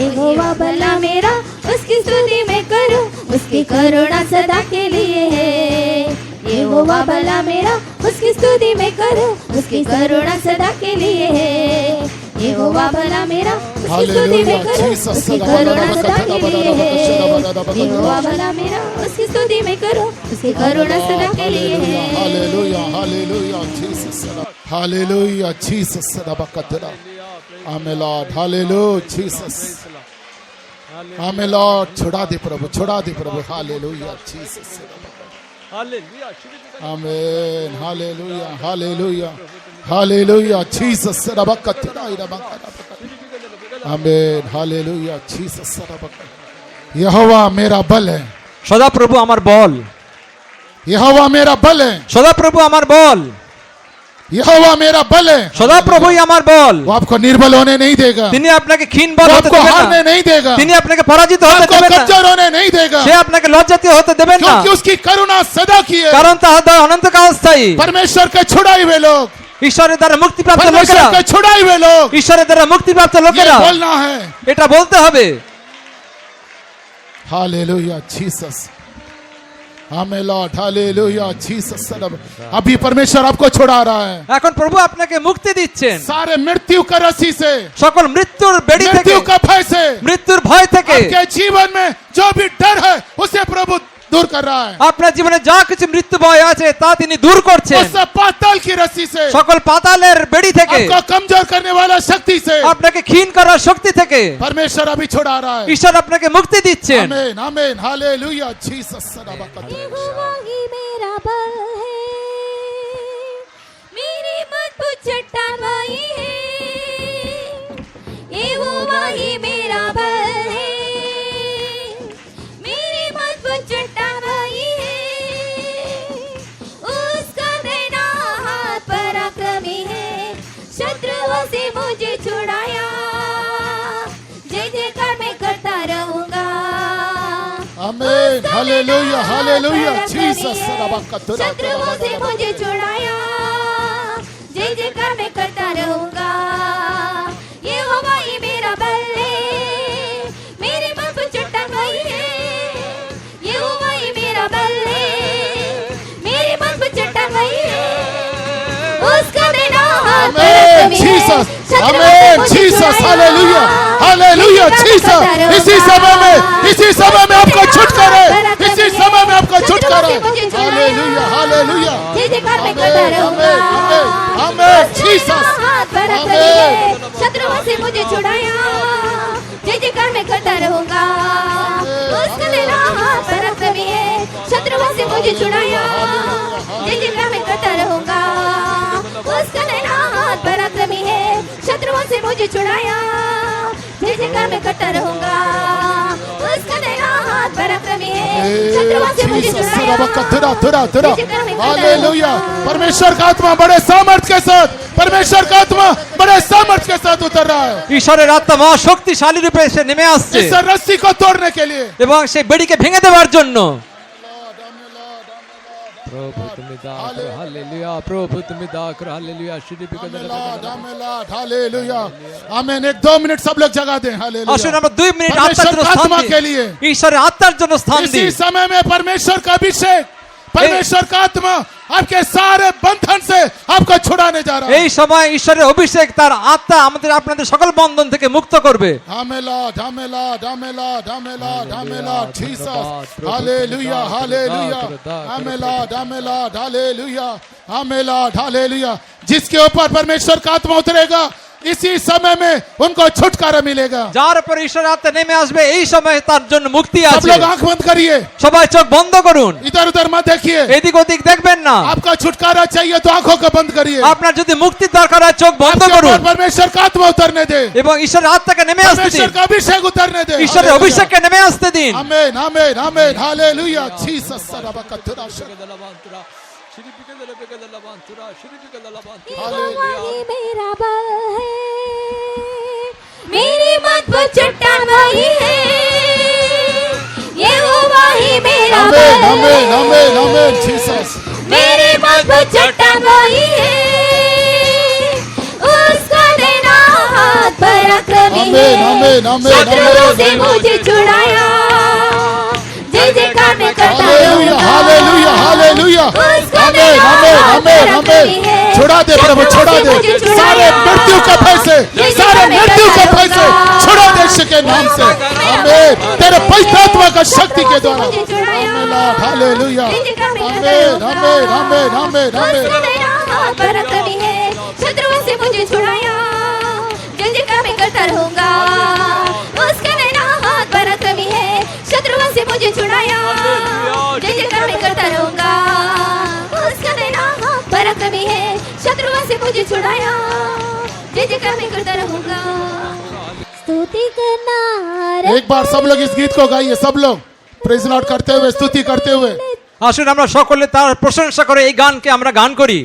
यहोवा भला मेरा, उसकी स्तुति मैं करूं, उसकी करुणा सदा के लिए है। यहोवा भला मेरा, उसकी स्तुति मैं करूं, उसकी करुणा सदा के लिए है। यहोवा भला मेरा, उसकी स्तुति मैं करूं, उसकी करुणा सदा के लिए है। यहोवा भला मेरा, उसकी स्तुति मैं करूं, उसकी करुणा सदा के लिए है। Hallelujah, hallelujah, Jesus, hallelujah, Jesus, रबकतरा, amen Lord, hallelujah, Jesus, amen Lord, छुड़ा दे प्रभु, छुड़ा दे प्रभु, hallelujah, Jesus, amen, hallelujah, hallelujah, hallelujah, Jesus, रबकतरा, आमेन, हालेलुया, जीसस, रबकतरा। यहोवा मेरा बल है, সদাপ্রভু আমার বল। यहोवा मेरा बल है, সদাপ্রভু আমার বল। यहोवा मेरा बल है। সদাপ্রভুই আমার বল। वो आपको निर्बल होने नहीं देगा, তিনি আপনাকে ক্ষীণ বল वो হতে आपको দেবেন हारने না, नहीं देगा, তিনি আপনাকে পরাজিত হতে आपको দেবেন না, कमजोर होने नहीं देगा, সে আপনাকে লজ্জাতীয় হতে দেবেন না, क्योंकि उसकी करुणा सदा की है। কারণ তাহার দয়া অনন্তকাল স্থায়ী। परमेश्वर के छुड़ाए हुए लोग, ঈশ্বরের দ্বারা মুক্তিপ্রাপ্ত परमेश्वर লোকেরা, के छुड़ाए हुए लोग, ঈশ্বরের দ্বারা মুক্তিপ্রাপ্ত ये লোকেরা बोलना है। এটা বলতে হবে। Hallelujah, Jesus, amen Lord, hallelujah, Jesus. अभी परमेश्वर आपको छुड़ा रहा है এখন প্রভু আপনাকে মুক্তি দিচ্ছেন सारे मृत्यु का रस्सी से, সকল মৃত্যুর বেড়ি থেকে, मृत्यु का भय से, মৃত্যুর ভয় থেকে। आपके जीवन में जो भी डर है उसे प्रभु दूर कर रहा है। আপনার জীবনে যা কিছু মৃত্যু ভয় আছে তা তিনি দূর করছেন, उस पाताल की रस्सी से, সকল পাতালের বেড়ি থেকে, आपको कमजोर करने वाला शक्ति से আপনাকে ক্ষীণ করার শক্তি থেকে परमेश्वर अभी छुड़ा रहा है। ঈশ্বর আপনাকে মুক্তি দিচ্ছেন। आमीन, आमीन, हालेलुया, जीसस। यहोवा ही मेरा बल है, मेरी मजबूत चट्टान वही है। यहोवा ही मेरा बल है, मेरी मजबूत चट्टान वही है। उसका देना हाथ पराक्रमी है, शत्रुओं से मुझे छुड़ाया। जय जयकार मैं करता रहूंगा। आमीन, हालेलुया, हालेलुया, जीसस। शत्रुओं से मुझे छुड़ाया, जय जयकार मैं करता रहूंगा। यहोवा ही मेरा बल है, मेरी मजबूत चट्टान वही है। यहोवा ही मेरा बल है, मेरी मजबूत चट्टान वही है। उसका देना हाथ आमीन, जीसस, आमीन, जीसस, हालेलुया, हालेलुया, जीसस। इसी समय में आपको छुटकारा, इसी समय में आपको छुटकारा। हालेलुया, हालेलुया, जय जयकार मैं करता रहूंगा। आमीन, जीसस, आमीन। शत्रुओं से मुझे छुड़ाया, जय जयकार मैं करता रहूंगा। उसका देना हाथ पराक्रमी है, शत्रुओं से मुझे छुड़ाया। जय जयकार मैं करता रहूंगा। उसका नैना हाथ पराक्रमी है, शत्रुओं से मुझे छुड़ाया। जय जयकार मैं करता रहूंगा। उसका नैना हाथ पराक्रमी है, शत्रुओं से मुझे छुड़ाया। हालेलुया। परमेश्वर का आत्मा बड़े सामर्थ्य के साथ, परमेश्वर का आत्मा बड़े सामर्थ्य के साथ उतर रहा है ঈশ্বরের আত্মা মহা শক্তিশালী রূপে এসে নেমে আসছে इस रस्सी को तोड़ने के लिए। এবং সেই বেড়িকে ভেঙে দেওয়ার জন্য। প্রভু তুমি দান করো, হালেলুয়া। প্রভু তুমি দান করো, হালেলুয়া। हालेलुया। आमीन। 1-2 मिनट सब लोग जगा दें। हालेलुया। আসুন আমরা 2 মিনিট परमेश्वर আত্মার का জন্য आत्मा স্থান के দিই। लिए ঈশ্বরের আত্মার জন্য স্থান इसी দিই। समय में परमेश्वर का अभिषेक, परमेश्वर का आत्मा आपके सारे बंधन से आपको छुड़ाने जा रहा है। এই সময় ঈশ্বরের অভিষেক তার আত্মা আমাদের আপনাদের সকল বন্ধন থেকে মুক্ত করবে। धामेला धामेला धामेला धामेला धामेला जीसस। Hallelujah hallelujah. धामेला धामेला हालेलुया हामेला हालेलुया। जिसके ऊपर परमेश्वर का आत्मा उतरेगा इसी समय में उनको छुटकारा मिलेगा। যার উপর ঈশ্বরের আত্মা নেমে আসবে এই সময় তার জন্য মুক্তি सब আছে। लोग आंख बंद करिए, সবাই চোখ বন্ধ করুন, इधर उधर मत देखिए। এদিক ওদিক দেখবেন না। आपका छुटकारा चाहिए तो आंखों को बंद करिए। আপনার যদি মুক্তির দরকার হয় চোখ বন্ধ आपके করুন ऊपर परमेश्वर का आत्मा उतरने दे, এবং ঈশ্বরের আত্মাকে নেমে আসতে परमेश्वर দিন। का अभिषेक उतरने दे। ঈশ্বরের অভিষেককে নেমে আসতে দিন। आमीन आमीन आमीन। हालेलुया। जीसस सरबकतरा। यहोवा ही मेरा बल है, मेरी मजबूत चट्टान वही है। यहोवा ही मेरा बल आमीन है, आमीन आमीन आमीन। जीसस। मेरी मजबूत चट्टान वही है। उसका देना हाथ पराक्रमी है, आमीन आमीन आमीन शत्रुओं से आमीन। मुझे छुड़ाया। जय जयकार मैं करता हालेलुया रहूंगा। Hallelujah hallelujah. उसका आमीन देना आमीन हाथ आमीन पराक्रमी आमीन। है, छुड़ा दे प्रभु, छुड़ा दे सारे मृत्यु के भय से, सारे मृत्यु के भय से छुड़ा दे यीशु के नाम से। आमीन। तेरे पवित्र आत्मा का शक्ति के द्वारा। आमीन हालेलुया। आमीन आमीन आमीन आमीन आमीन। उसका देना हाथ पराक्रमी है, शत्रुओं से मुझे छुड़ाया। जय जयकार मैं करता रहूंगा। उसका देना हाथ पराक्रमी है, शत्रुओं से मुझे छुड़ाया। जय जयकार मैं करता रहूंगा। उसका देना हाथ पराक्रमी है, शत्रुओं से मुझे छुड़ाया। जय जयकार मैं करता रहूंगा। स्तुति करना एक बार सब लोग इस गीत को गाइए, सब लोग प्रेज लॉर्ड करते हुए, स्तुति करते हुए। আসুন আমরা সকলে তার প্রশংসা করে এই গানকে আমরা গান করি।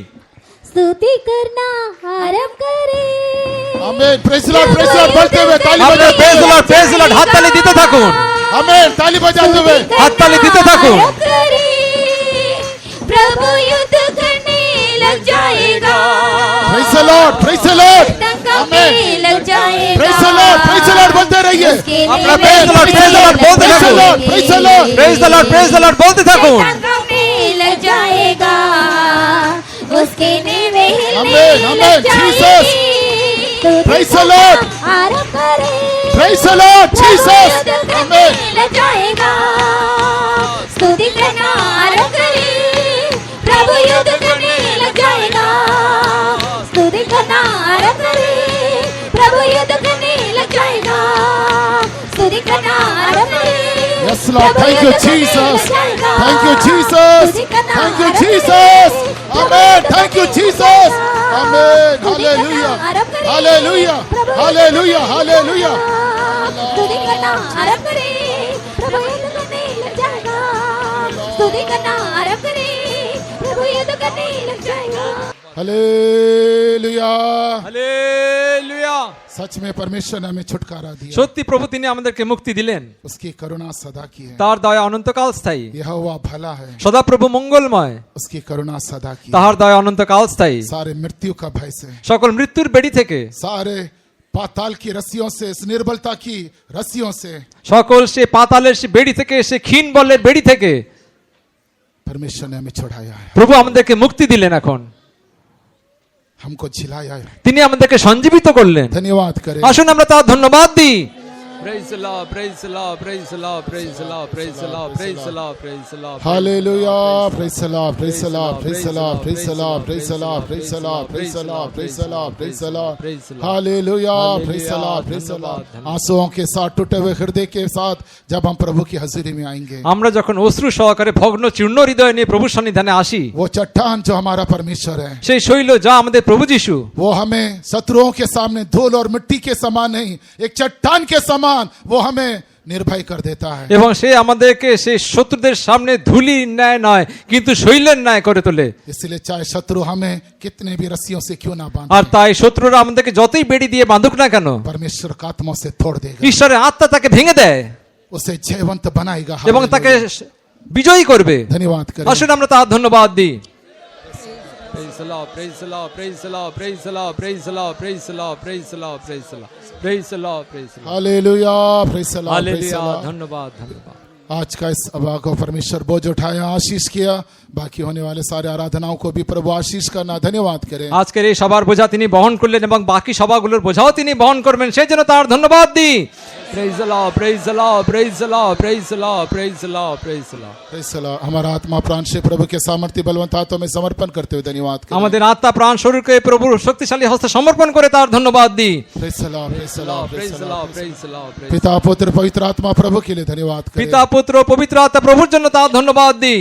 स्तुति करना आरंभ करें। आमीन। प्रेज लॉर्ड बोलते हुए ताली আপনারা बजाते প্রেজ हुए। লর্ড প্রেজ লর্ড হাততালি দিতে থাকুন। आमीन। ताली बजाते हुए। হাততালি দিতে থাকুন। आरंभ करें, प्रभु युद्ध करने लग जाएगा। Praise the Lord praise the Lord. दंगा आमीन। में लग जाएगा। प्रेज द लॉर्ड बोलते रहिए। उसके আপনারা लिए প্রেজ লর্ড প্রেজ লর্ড বলতে प्रेज द থাকুন। Lord praise the Lord. Praise the Lord praise the Lord বলতে থাকুন। दंगा में लग जाएगा। उसके लिए वे हिलने आमीन, आमीन, लग Jesus। जाएंगे। Praise the Lord। आरंभ करें, प्रेज द लॉर्ड जीसस। युद्ध करने आमीन। लग जाएगा। स्तुति करना आरंभ करें, प्रभु युद्ध करने लग जाएगा। स्तुति करना आरंभ करें, प्रभु युद्ध करने लग जाएगा। स्तुति करना आरंभ करें। Yes Lord, Prabhu thank you युद्ध करने Jesus. लग जाएगा। Thank you Jesus. स्तुति करना Thank you आरंभ Jesus. करें। Amen. Thank you Jesus. Amen. Hallelujah. Hallelujah. Hallelujah. Hallelujah. स्तुति करना आरंभ करें, प्रभु युद्ध करने लग जाएगा। स्तुति करना आरंभ करें, प्रभु युद्ध करने लग जाएगा। हालेलुया। হালেলুয়া। सच में परमेश्वर ने हमें छुटकारा दिया। সত্যি প্রভু তিনি আমাদেরকে মুক্তি দিলেন। उसकी करुणा सदा की है। তার দয়া অনন্তকাল স্থায়ী। यहोवा भला है। সদাপ্রভু মঙ্গলময়, उसकी करुणा सदा की है। তাহার দয়া অনন্তকাল স্থায়ী। सारे मृत्यु का भय से, সকল মৃত্যুর বেড়ি থেকে, सारे पाताल की रस्सियों से, इस निर्बलता की रस्सियों से সকল সে পাতালের সে বেড়ি থেকে, সে ক্ষীণ বলের বেড়ি থেকে परमेश्वर ने हमें छुड़ाया है। প্রভু আমাদেরকে মুক্তি দিলেন। এখন हमको झिलाया है। তিনি আমাদেরকে সঞ্জীবিত করলেন। धन्यवाद करें। আসুন আমরা তার ধন্যবাদ দিই। Praise the Lord, praise the Lord, praise the Lord, praise the Lord, praise the Lord, praise the Lord, praise the Lord. Hallelujah. Praise the Lord. Praise the Lord. Praise the Lord. Praise the Lord. Praise the Lord. Praise the Lord. Praise the Lord. Praise the Lord. Praise the Lord. Praise the Lord. Hallelujah. Praise the Lord. Praise the Lord. आंसुओं के साथ टूटे हुए हृदय के साथ जब हम प्रभु की हज़ूरी में आएंगे, আমরা যখন অশ্রু সহকারে ভগ্ন চূর্ণ হৃদয় নিয়ে প্রভুর সন্নিধানে আসি, वो चट्टान जो हमारा परमेश्वर है, সেই শৈল যা আমাদের প্রভু যিশু, वो हमें शत्रुओं के सामने धूल और मिट्टी के समान नहीं, एक चट्टान के समान वो हमें निर्भय कर देता है। এবং সে আমাদেরকে সেই শত্রুদের সামনে ধুলি ন্যায় নয় কিন্তু শৈলের ন্যায় করে তোলে। इसलिए चाहे शत्रु हमें कितने भी रस्सियों से क्यों ना बांधे, আর তাই শত্রুরা আমাদেরকে যতই বেড়ি দিয়ে বাঁধুক না কেন, परमेश्वर का आत्मा से तोड़ देगा, ঈশ্বরের আত্মা তাকে ভেঙে দেয় उसे जयवंत बनाएगा। এবং তাকে বিজয়ী করবে। धन्यवाद करें। আসুন আমরা তার ধন্যবাদ দিই। Praise the Lord, praise the Lord, praise the Lord, praise the Lord, praise the Lord, praise the Lord, praise the Lord, praise the Lord, praise the Lord, praise the Lord. Hallelujah, praise the Lord, praise the hallelujah, Lord। धन्यवाद धन्यवाद। आज का इस सभा को परमेश्वर बोझ उठाया, आशीष किया, बाकी होने वाले सारे आराधनाओं को भी प्रभु आशीष करना। धन्यवाद करें। আজকের এই সবার বোঝা তিনি বহন করলেন এবং বাকি সভাগুলোর বোঝাও তিনি বহন করবেন, সেই জন্য তার ধন্যবাদ দিই। Praise the Lord, praise the Lord, praise the Lord, praise the Lord, praise the Lord, praise the Lord. Praise the Lord। हमारा आत्मा प्राण से प्रभु के सामर्थ्य बलवंत हाथों में समर्पण करते हुए धन्यवाद करें। আমাদের আত্মা প্রাণ শরীরকে প্রভুর শক্তিশালী হস্তে সমর্পণ করে তার ধন্যবাদ দিই। Praise the Lord, praise the Lord, Praise the Lord, praise the Lord, praise the Lord. पिता पुत्र पवित्र आत्मा प्रभु के लिए धन्यवाद करें। পিতা পুত্র পবিত্র আত্মা প্রভুর জন্য তার ধন্যবাদ দিই।